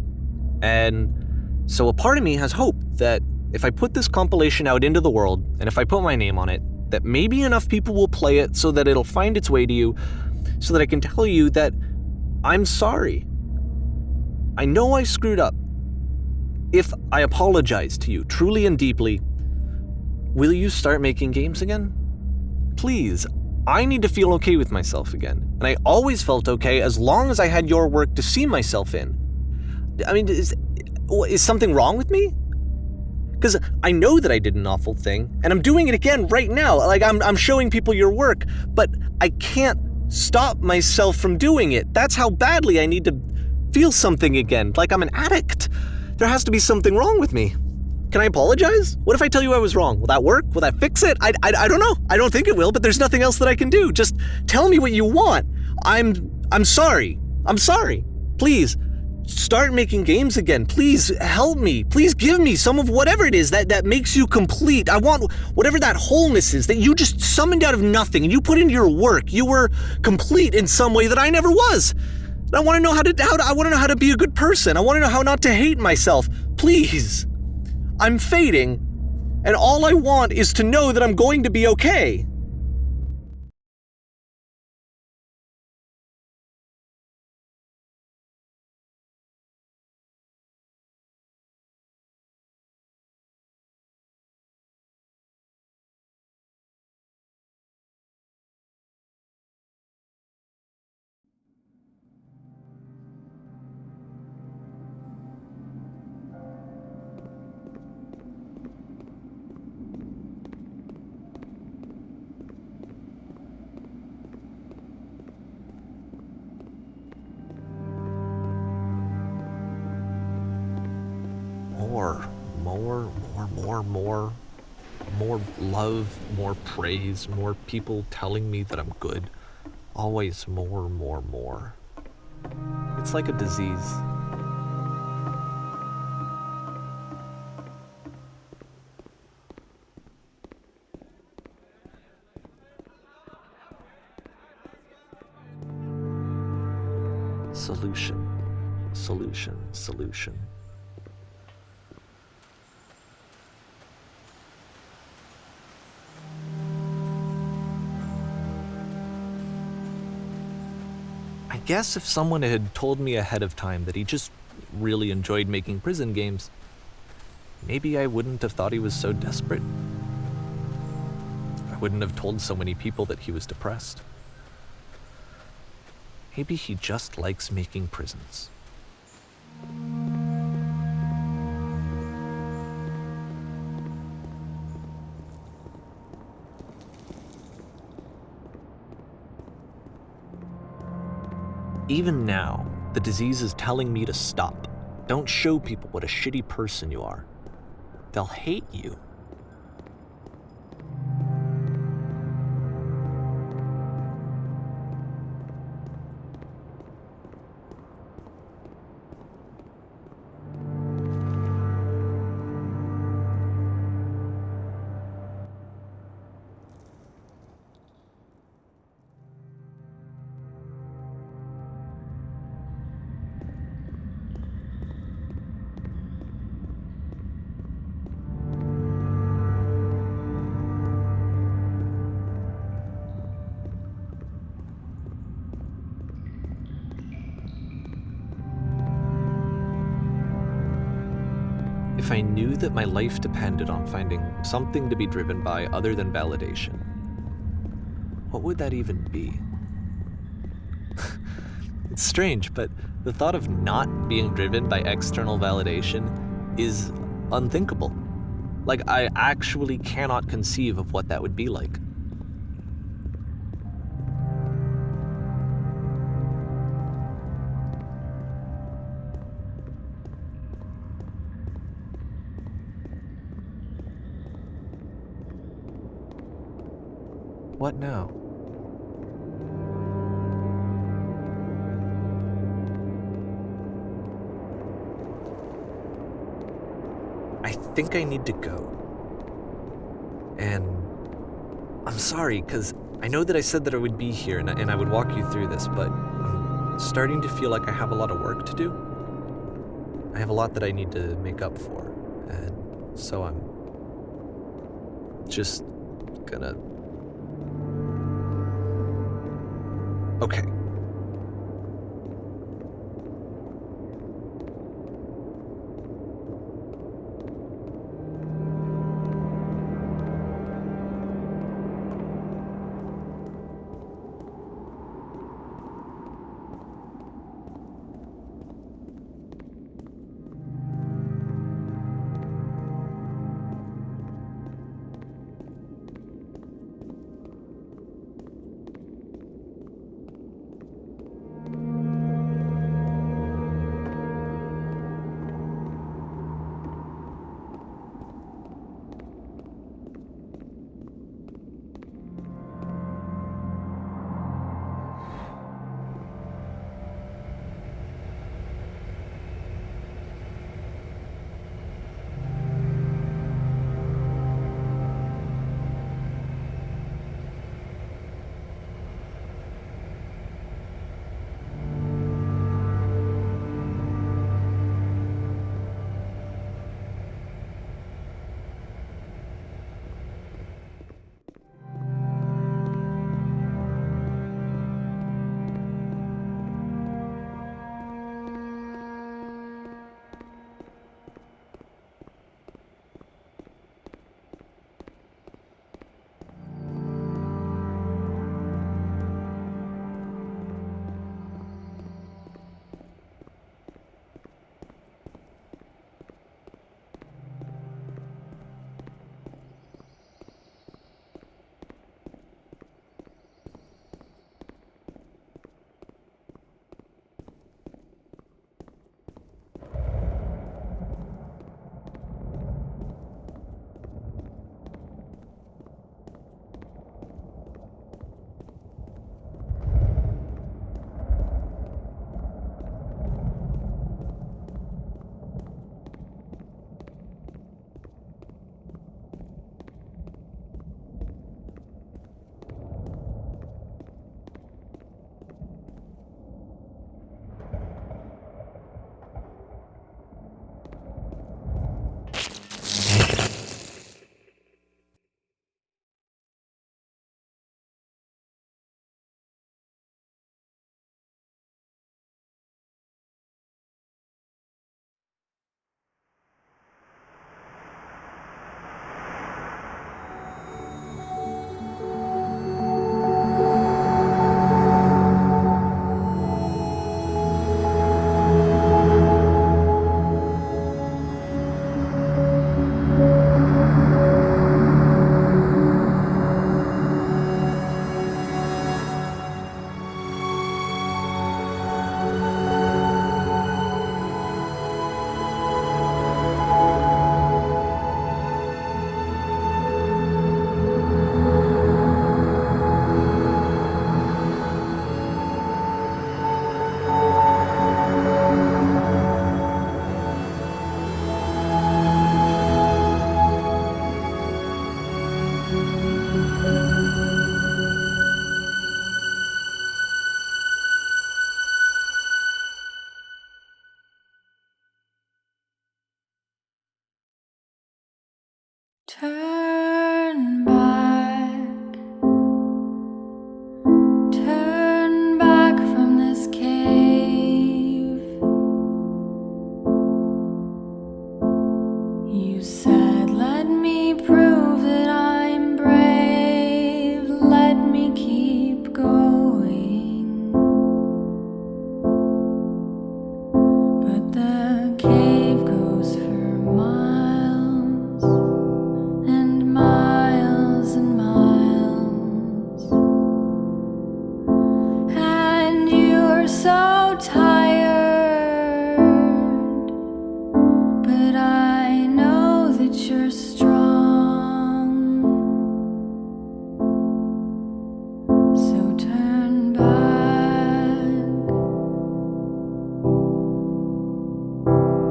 B: And so a part of me has hope that if I put this compilation out into the world, and if I put my name on it, that maybe enough people will play it so that it'll find its way to you, so that I can tell you that I'm sorry. I know I screwed up. If I apologize to you truly and deeply, will you start making games again? Please, I need to feel okay with myself again. And I always felt okay as long as I had your work to see myself in. I mean, is something wrong with me? Because I know that I did an awful thing, and I'm doing it again right now. Like, I'm showing people your work, but I can't stop myself from doing it. That's how badly I need to feel something again, like I'm an addict. There has to be something wrong with me. Can I apologize? What if I tell you I was wrong? Will that work? Will that fix it? I don't know. I don't think it will, but there's nothing else that I can do. Just tell me what you want. I'm sorry. I'm sorry. Please, start making games again. Please help me. Please give me some of whatever it is that makes you complete. I want whatever that wholeness is that you just summoned out of nothing and you put into your work. You were complete in some way that I never was. And I want to know I want to know how to be a good person. I want to know how not to hate myself. Please. I'm fading, and all I want is to know that I'm going to be okay. More love, more praise, more people telling me that I'm good. Always more. It's like a disease. Solution. Solution. Solution. I guess if someone had told me ahead of time that he just really enjoyed making prison games, maybe I wouldn't have thought he was so desperate. I wouldn't have told so many people that he was depressed. Maybe he just likes making prisons. Even now, the disease is telling me to stop. Don't show people what a shitty person you are. They'll hate you. If I knew that my life depended on finding something to be driven by other than validation, what would that even be? It's strange, but the thought of not being driven by external validation is unthinkable. Like, I actually cannot conceive of what that would be like. What now? I think I need to go. And I'm sorry, because I know that I said that I would be here and I would walk you through this, but I'm starting to feel like I have a lot of work to do. I have a lot that I need to make up for, and so I'm just gonna... Okay.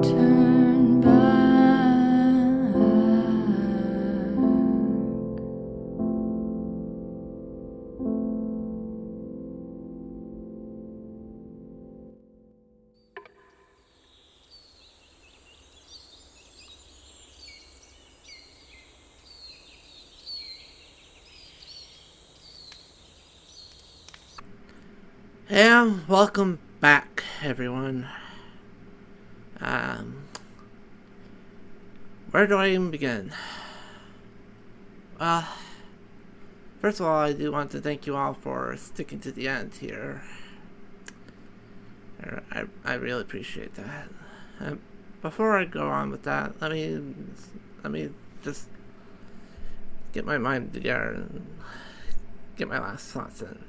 D: turn back.
A: And welcome back, everyone. Where do I even begin? Well, first of all, I do want to thank you all for sticking to the end here. I really appreciate that. Before I go on with that, let me just get my mind together and get my last thoughts in.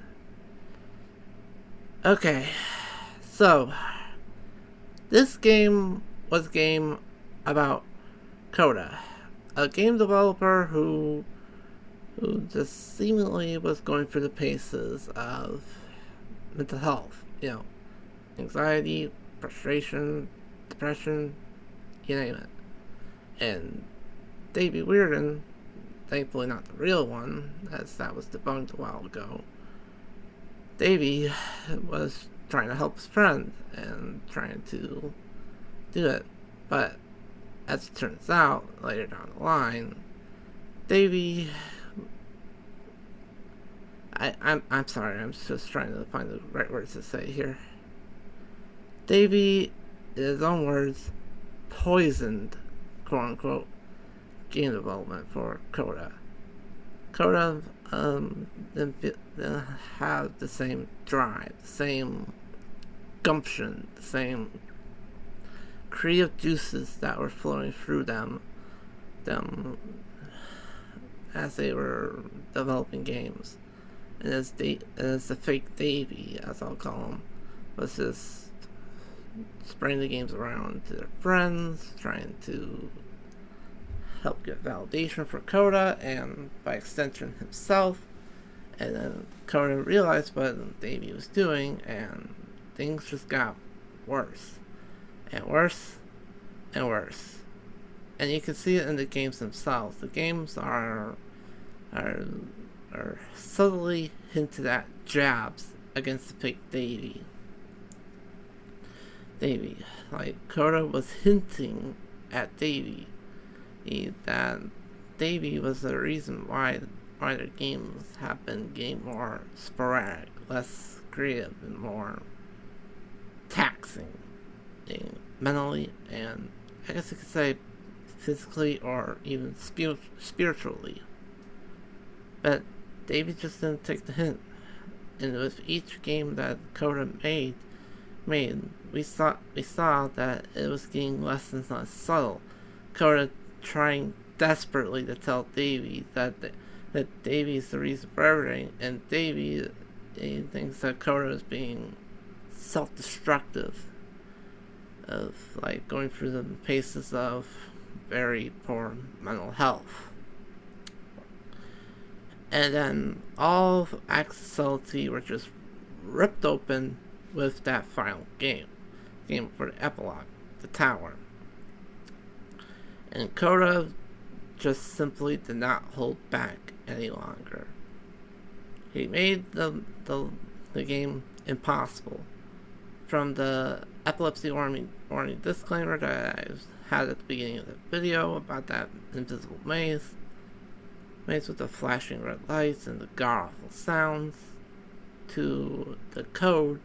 A: Okay, so this game was a game about Coda, a game developer who just seemingly was going through the paces of mental health, anxiety, frustration, depression, you name it. And Davey Weirden, thankfully not the real one, as that was debunked a while ago, Davey was trying to help his friend and trying to do it. But as it turns out, later down the line, Davey... I'm sorry, I'm just trying to find the right words to say here. Davey, in his own words, poisoned, quote-unquote, game development for Coda. Coda didn't have the same drive, the same gumption, the same creative juices that were flowing through them as they were developing games. And as the fake Davey, as I'll call him, was just spreading the games around to their friends, trying to help get validation for Coda, and by extension himself. And then Coda realized what Davey was doing, and things just got worse and worse and worse. And you can see it in the games themselves. The games are subtly hinted at jabs against the fake Davey. Like Coda was hinting at Davey that Davey was the reason why their games have been getting more sporadic, less creative, and more taxing, mentally, and I guess you could say physically or even spiritually. But Davey just didn't take the hint, and with each game that Coda made, we saw that it was getting less and less subtle. Coda trying desperately to tell Davey that Davey's the reason for everything, and Davey thinks that Coda is being self-destructive, of like going through the paces of very poor mental health. And then all accessibility were just ripped open with that final game for the epilogue, the tower. And Coda just simply did not hold back any longer. He made the game impossible. From the epilepsy warning disclaimer that I had at the beginning of the video about that invisible maze with the flashing red lights and the god-awful sounds, to the code,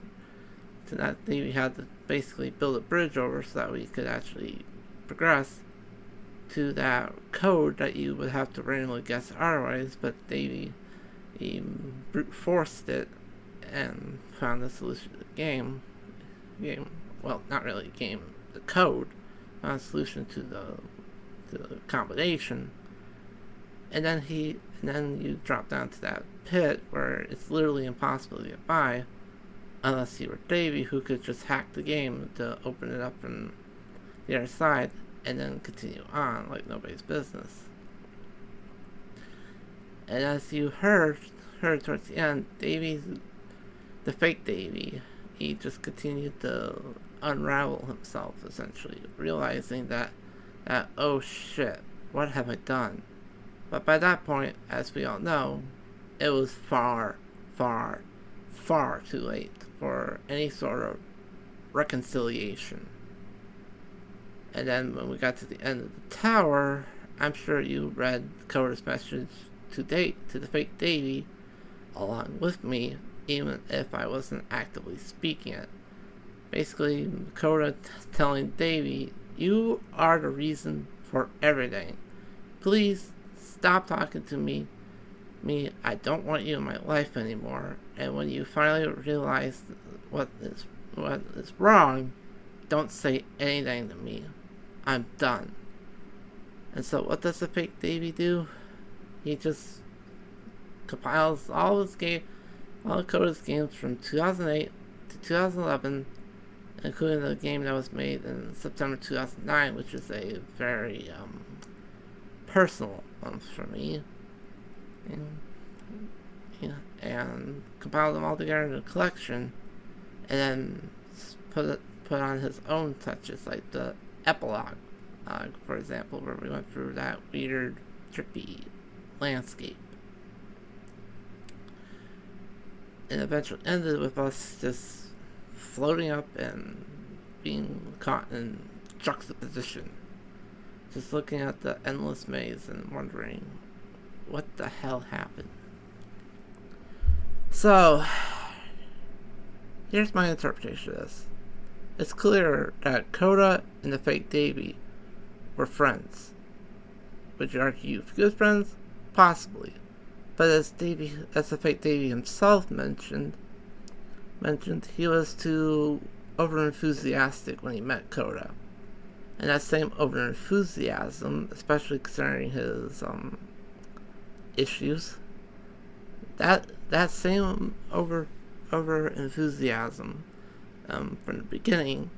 A: to that thing we had to basically build a bridge over so that we could actually progress, to that code that you would have to randomly guess otherwise, but Davey brute forced it and found the solution to the game. Well, not really a game, the code, found a solution to the combination. And then you drop down to that pit where it's literally impossible to get by unless you were Davey, who could just hack the game to open it up from the other side and then continue on like nobody's business. And as you heard towards the end, Davey the fake Davy, he just continued to unravel himself, essentially, realizing that oh shit, what have I done? But by that point, as we all know, it was far, far, far too late for any sort of reconciliation. And then when we got to the end of the tower, I'm sure you read Coda's message to the fake Davy along with me, even if I wasn't actively speaking it. Basically, Coda telling Davy, you are the reason for everything. Please stop talking to me. I don't want you in my life anymore. And when you finally realize what is wrong, don't say anything to me. I'm done. And so what does the fake Davy do? He just compiles all of Coda's games from 2008 to 2011, including the game that was made in September 2009, which is a very personal one for me. And compiled them all together in a collection, and then put on his own touches, like the epilogue, for example, where we went through that weird, trippy landscape. And eventually ended with us just floating up and being caught in juxtaposition. Just looking at the endless maze and wondering what the hell happened. So, here's my interpretation of this. It's clear that Coda and the fake Davy were friends. Would you argue good friends? Possibly. But as the fake Davy himself mentioned, he was too over-enthusiastic when he met Coda. And that same over-enthusiasm, especially concerning his issues, that same over-enthusiasm from the beginning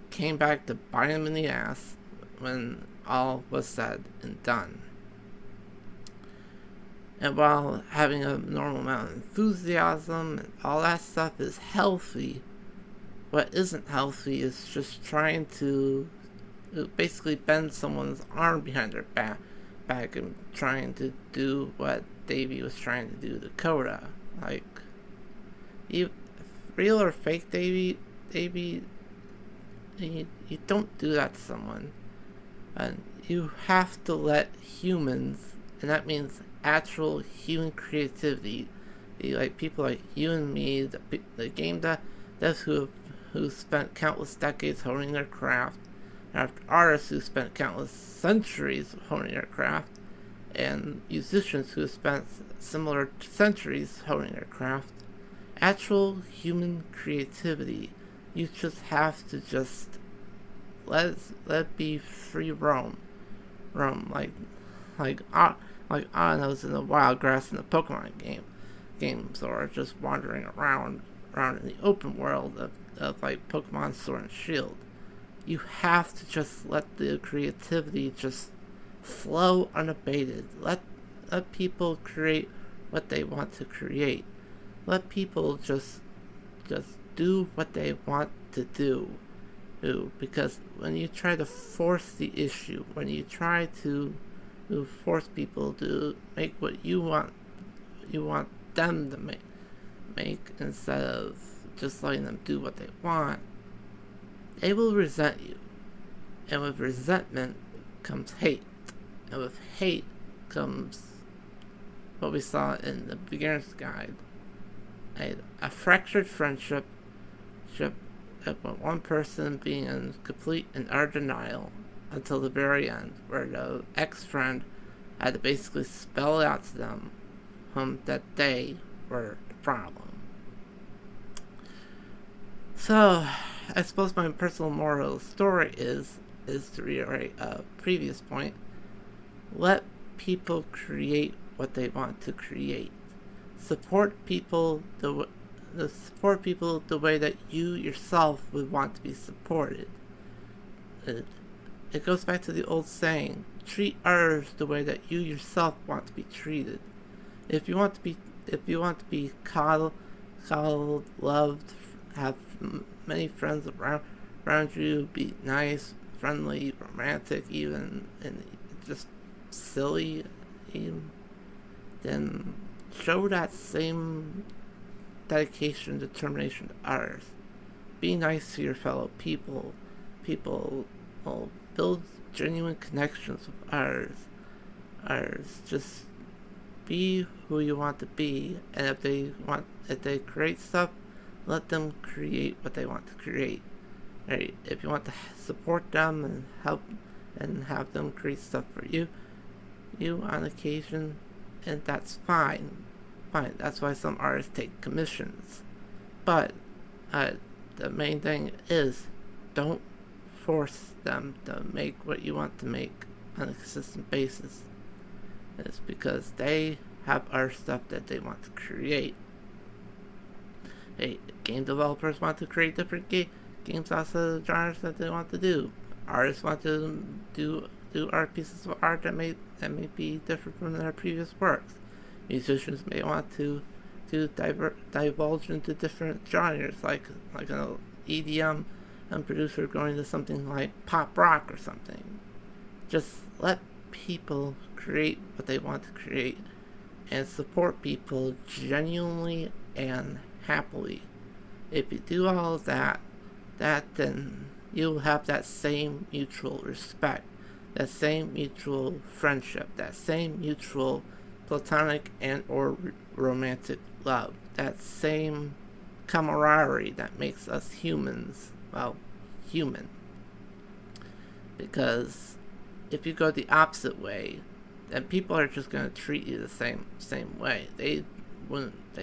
A: came back to bite him in the ass when all was said and done. And while having a normal amount of enthusiasm and all that stuff is healthy, what isn't healthy is just trying to basically bend someone's arm behind their back and trying to do what Davy was trying to do to Coda. Like, real or fake Davy, you don't do that to someone. And you have to let humans, and that means actual human creativity, like people like you and me, the game devs who spent countless decades honing their craft, artists who spent countless centuries honing their craft, and musicians who spent similar centuries honing their craft. Actual human creativity, you just have to just let it be free roam, like Anos in the wild grass in the Pokemon games, or just wandering around in the open world of like Pokemon Sword and Shield. You have to just let the creativity just flow unabated. Let people create what they want to create. Let people just do what they want to do. Because when you try to force the issue, when you try to force people to make what you want them to make instead of just letting them do what they want, they will resent you. And with resentment comes hate. And with hate comes what we saw in the beginner's guide. A fractured friendship with one person being in complete and utter denial until the very end, where the ex-friend had to basically spell it out to them that they were the problem. So, I suppose my personal moral story is to reiterate a previous point. Let people create what they want to create. Support people the way that you yourself would want to be supported. It goes back to the old saying, treat others the way that you yourself want to be treated. If you want to be coddled, called, loved, have many friends around you, be nice, friendly, romantic, even, and just silly, even, then show that same dedication, determination to others. Be nice to your fellow people. People will build genuine connections with others. Just be who you want to be, and if they create stuff, let them create what they want to create. Right? If you want to support them and help and have them create stuff for you on occasion, and that's fine. That's why some artists take commissions. But the main thing is, don't force them to make what you want to make on a consistent basis. It's because they have other stuff that they want to create. Hey, game developers want to create different games outside the genres that they want to do. Artists want to do art pieces of art that may be different from their previous works. Musicians may want to divulge into different genres, like an EDM producer going to something like pop rock or something. Just let people create what they want to create, and support people genuinely and happily. If you do all of that then you'll have that same mutual respect, that same mutual friendship, that same mutual platonic and or romantic love, that same camaraderie that makes us humans, well, human. Because if you go the opposite way, then people are just going to treat you the same way. They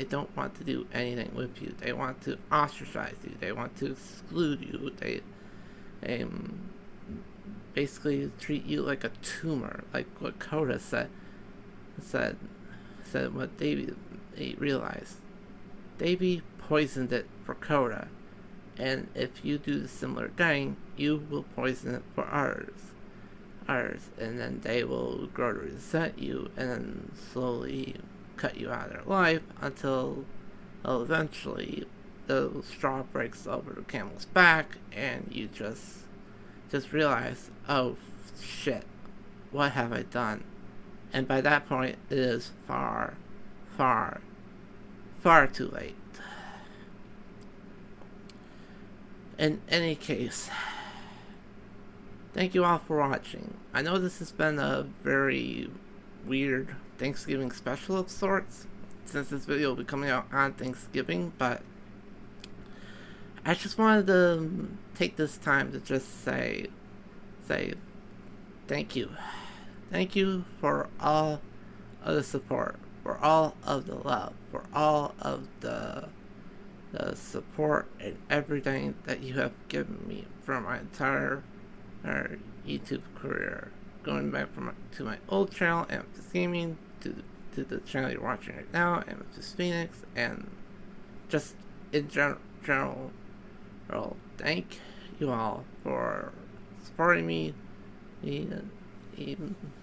A: don't want to do anything with you. They want to ostracize you. They want to exclude you. They basically treat you like a tumor, like what Coda said what Davey realized. Davey poisoned it for Coda, and if you do the similar thing, you will poison it for others, and then they will grow to resent you, and then slowly cut you out of their life until eventually the straw breaks over the camel's back, and you just realize, oh shit, what have I done? And by that point, it is far, far, far too late. In any case, thank you all for watching. I know this has been a very weird Thanksgiving special of sorts, since this video will be coming out on Thanksgiving, but I just wanted to take this time to just say thank you. Thank you for all of the support, for all of the love, for all of the support and everything that you have given me for my entire YouTube career. Going back to my old channel, Amethyst Gaming, to the channel you're watching right now, Amethyst Phoenix, and just in general, thank you all for supporting me, even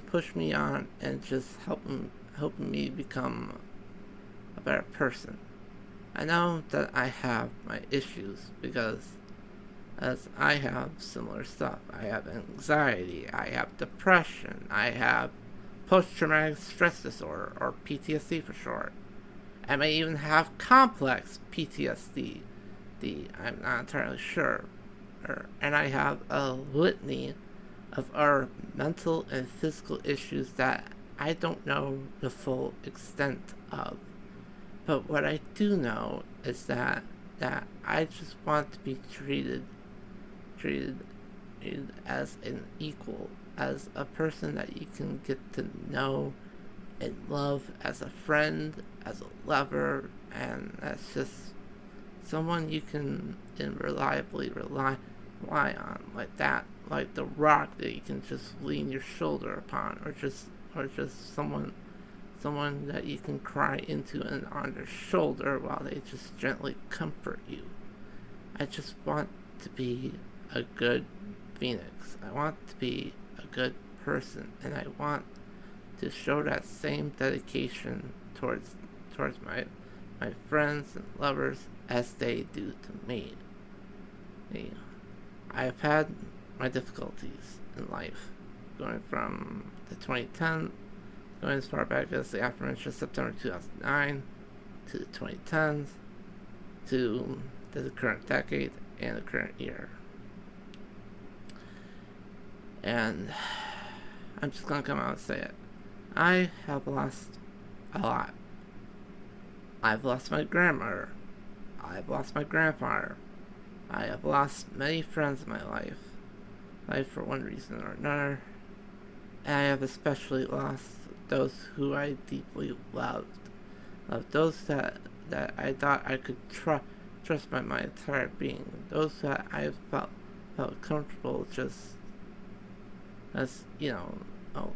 A: push me on, and just helping me become a better person. I know that I have my issues, because as I have similar stuff. I have anxiety, I have depression, I have post-traumatic stress disorder, or PTSD for short. I may even have complex PTSD, I'm not entirely sure. And I have a litany of our mental and physical issues that I don't know the full extent of. But what I do know is that I just want to be treated as an equal, as a person that you can get to know and love, as a friend, as a lover, and as just someone you can reliably rely on, like that, like the rock that you can just lean your shoulder upon, or just someone that you can cry into and on their shoulder while they just gently comfort you. I just want to be a good Phoenix. I want to be a good person, and I want to show that same dedication towards my friends and lovers as they do to me. I have had my difficulties in life, going from the 2010, going as far back as the aforementioned September 2009, to the 2010s, to the current decade and the current year. And I'm just gonna come out and say it. I have lost a lot. I've lost my grandmother. I've lost my grandfather. I have lost many friends in my life for one reason or another. And I have especially lost those who I deeply loved. Those that I thought I could trust by my entire being. Those that I felt comfortable just as,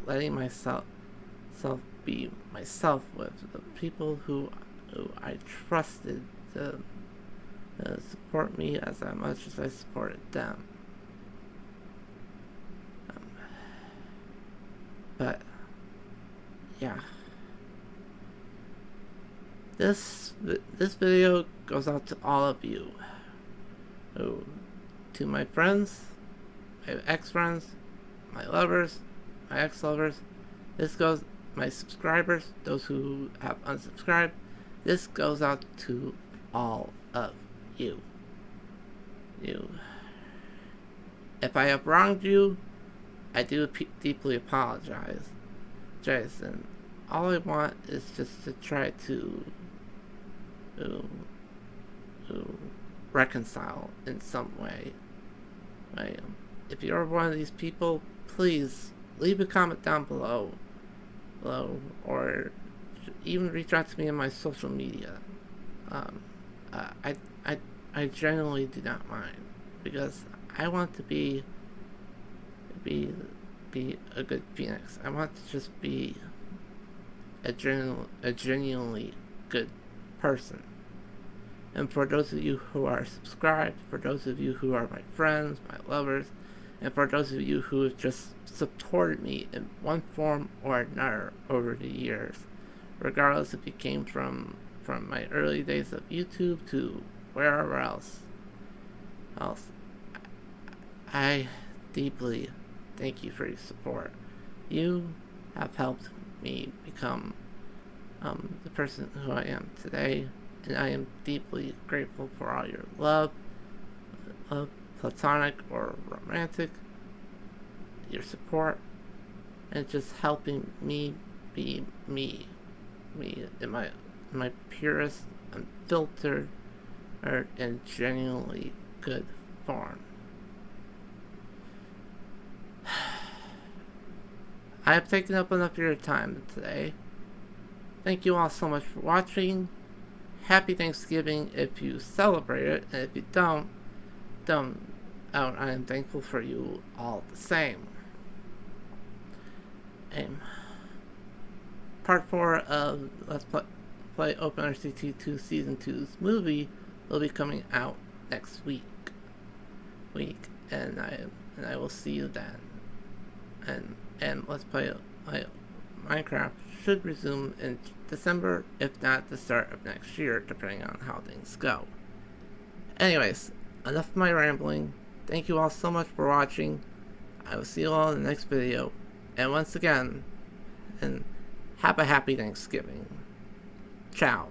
A: letting myself be myself with. The people who I trusted to support me as much as I supported them. But yeah, this video goes out to all of you, to my friends, my ex-friends, my lovers, my ex-lovers. This goes my subscribers, those who have unsubscribed. This goes out to all of you. If I have wronged you, I do deeply apologize. And all I want is just to try to reconcile in some way. If you're one of these people, please leave a comment down below, or even reach out to me on my social media. I genuinely do not mind, because I want to be a good Phoenix. I want to just be a genuinely good person. And for those of you who are subscribed, for those of you who are my friends, my lovers, and for those of you who have just supported me in one form or another over the years, regardless if it came from my early days of YouTube to wherever else, I deeply thank you for your support. You have helped me become the person who I am today, and I am deeply grateful for all your love, platonic or romantic, your support, and just helping me be me in my purest, unfiltered, and genuinely good form. I have taken up enough of your time today. Thank you all so much for watching. Happy Thanksgiving if you celebrate it, and if you don't, I am thankful for you all the same. Part 4 of Let's Play OpenRCT 2 Season 2's movie will be coming out next week, and I will see you then. And Let's Play Minecraft should resume in December, if not the start of next year, depending on how things go. Anyways, enough of my rambling. Thank you all so much for watching. I will see you all in the next video. And once again, and have a happy Thanksgiving. Ciao.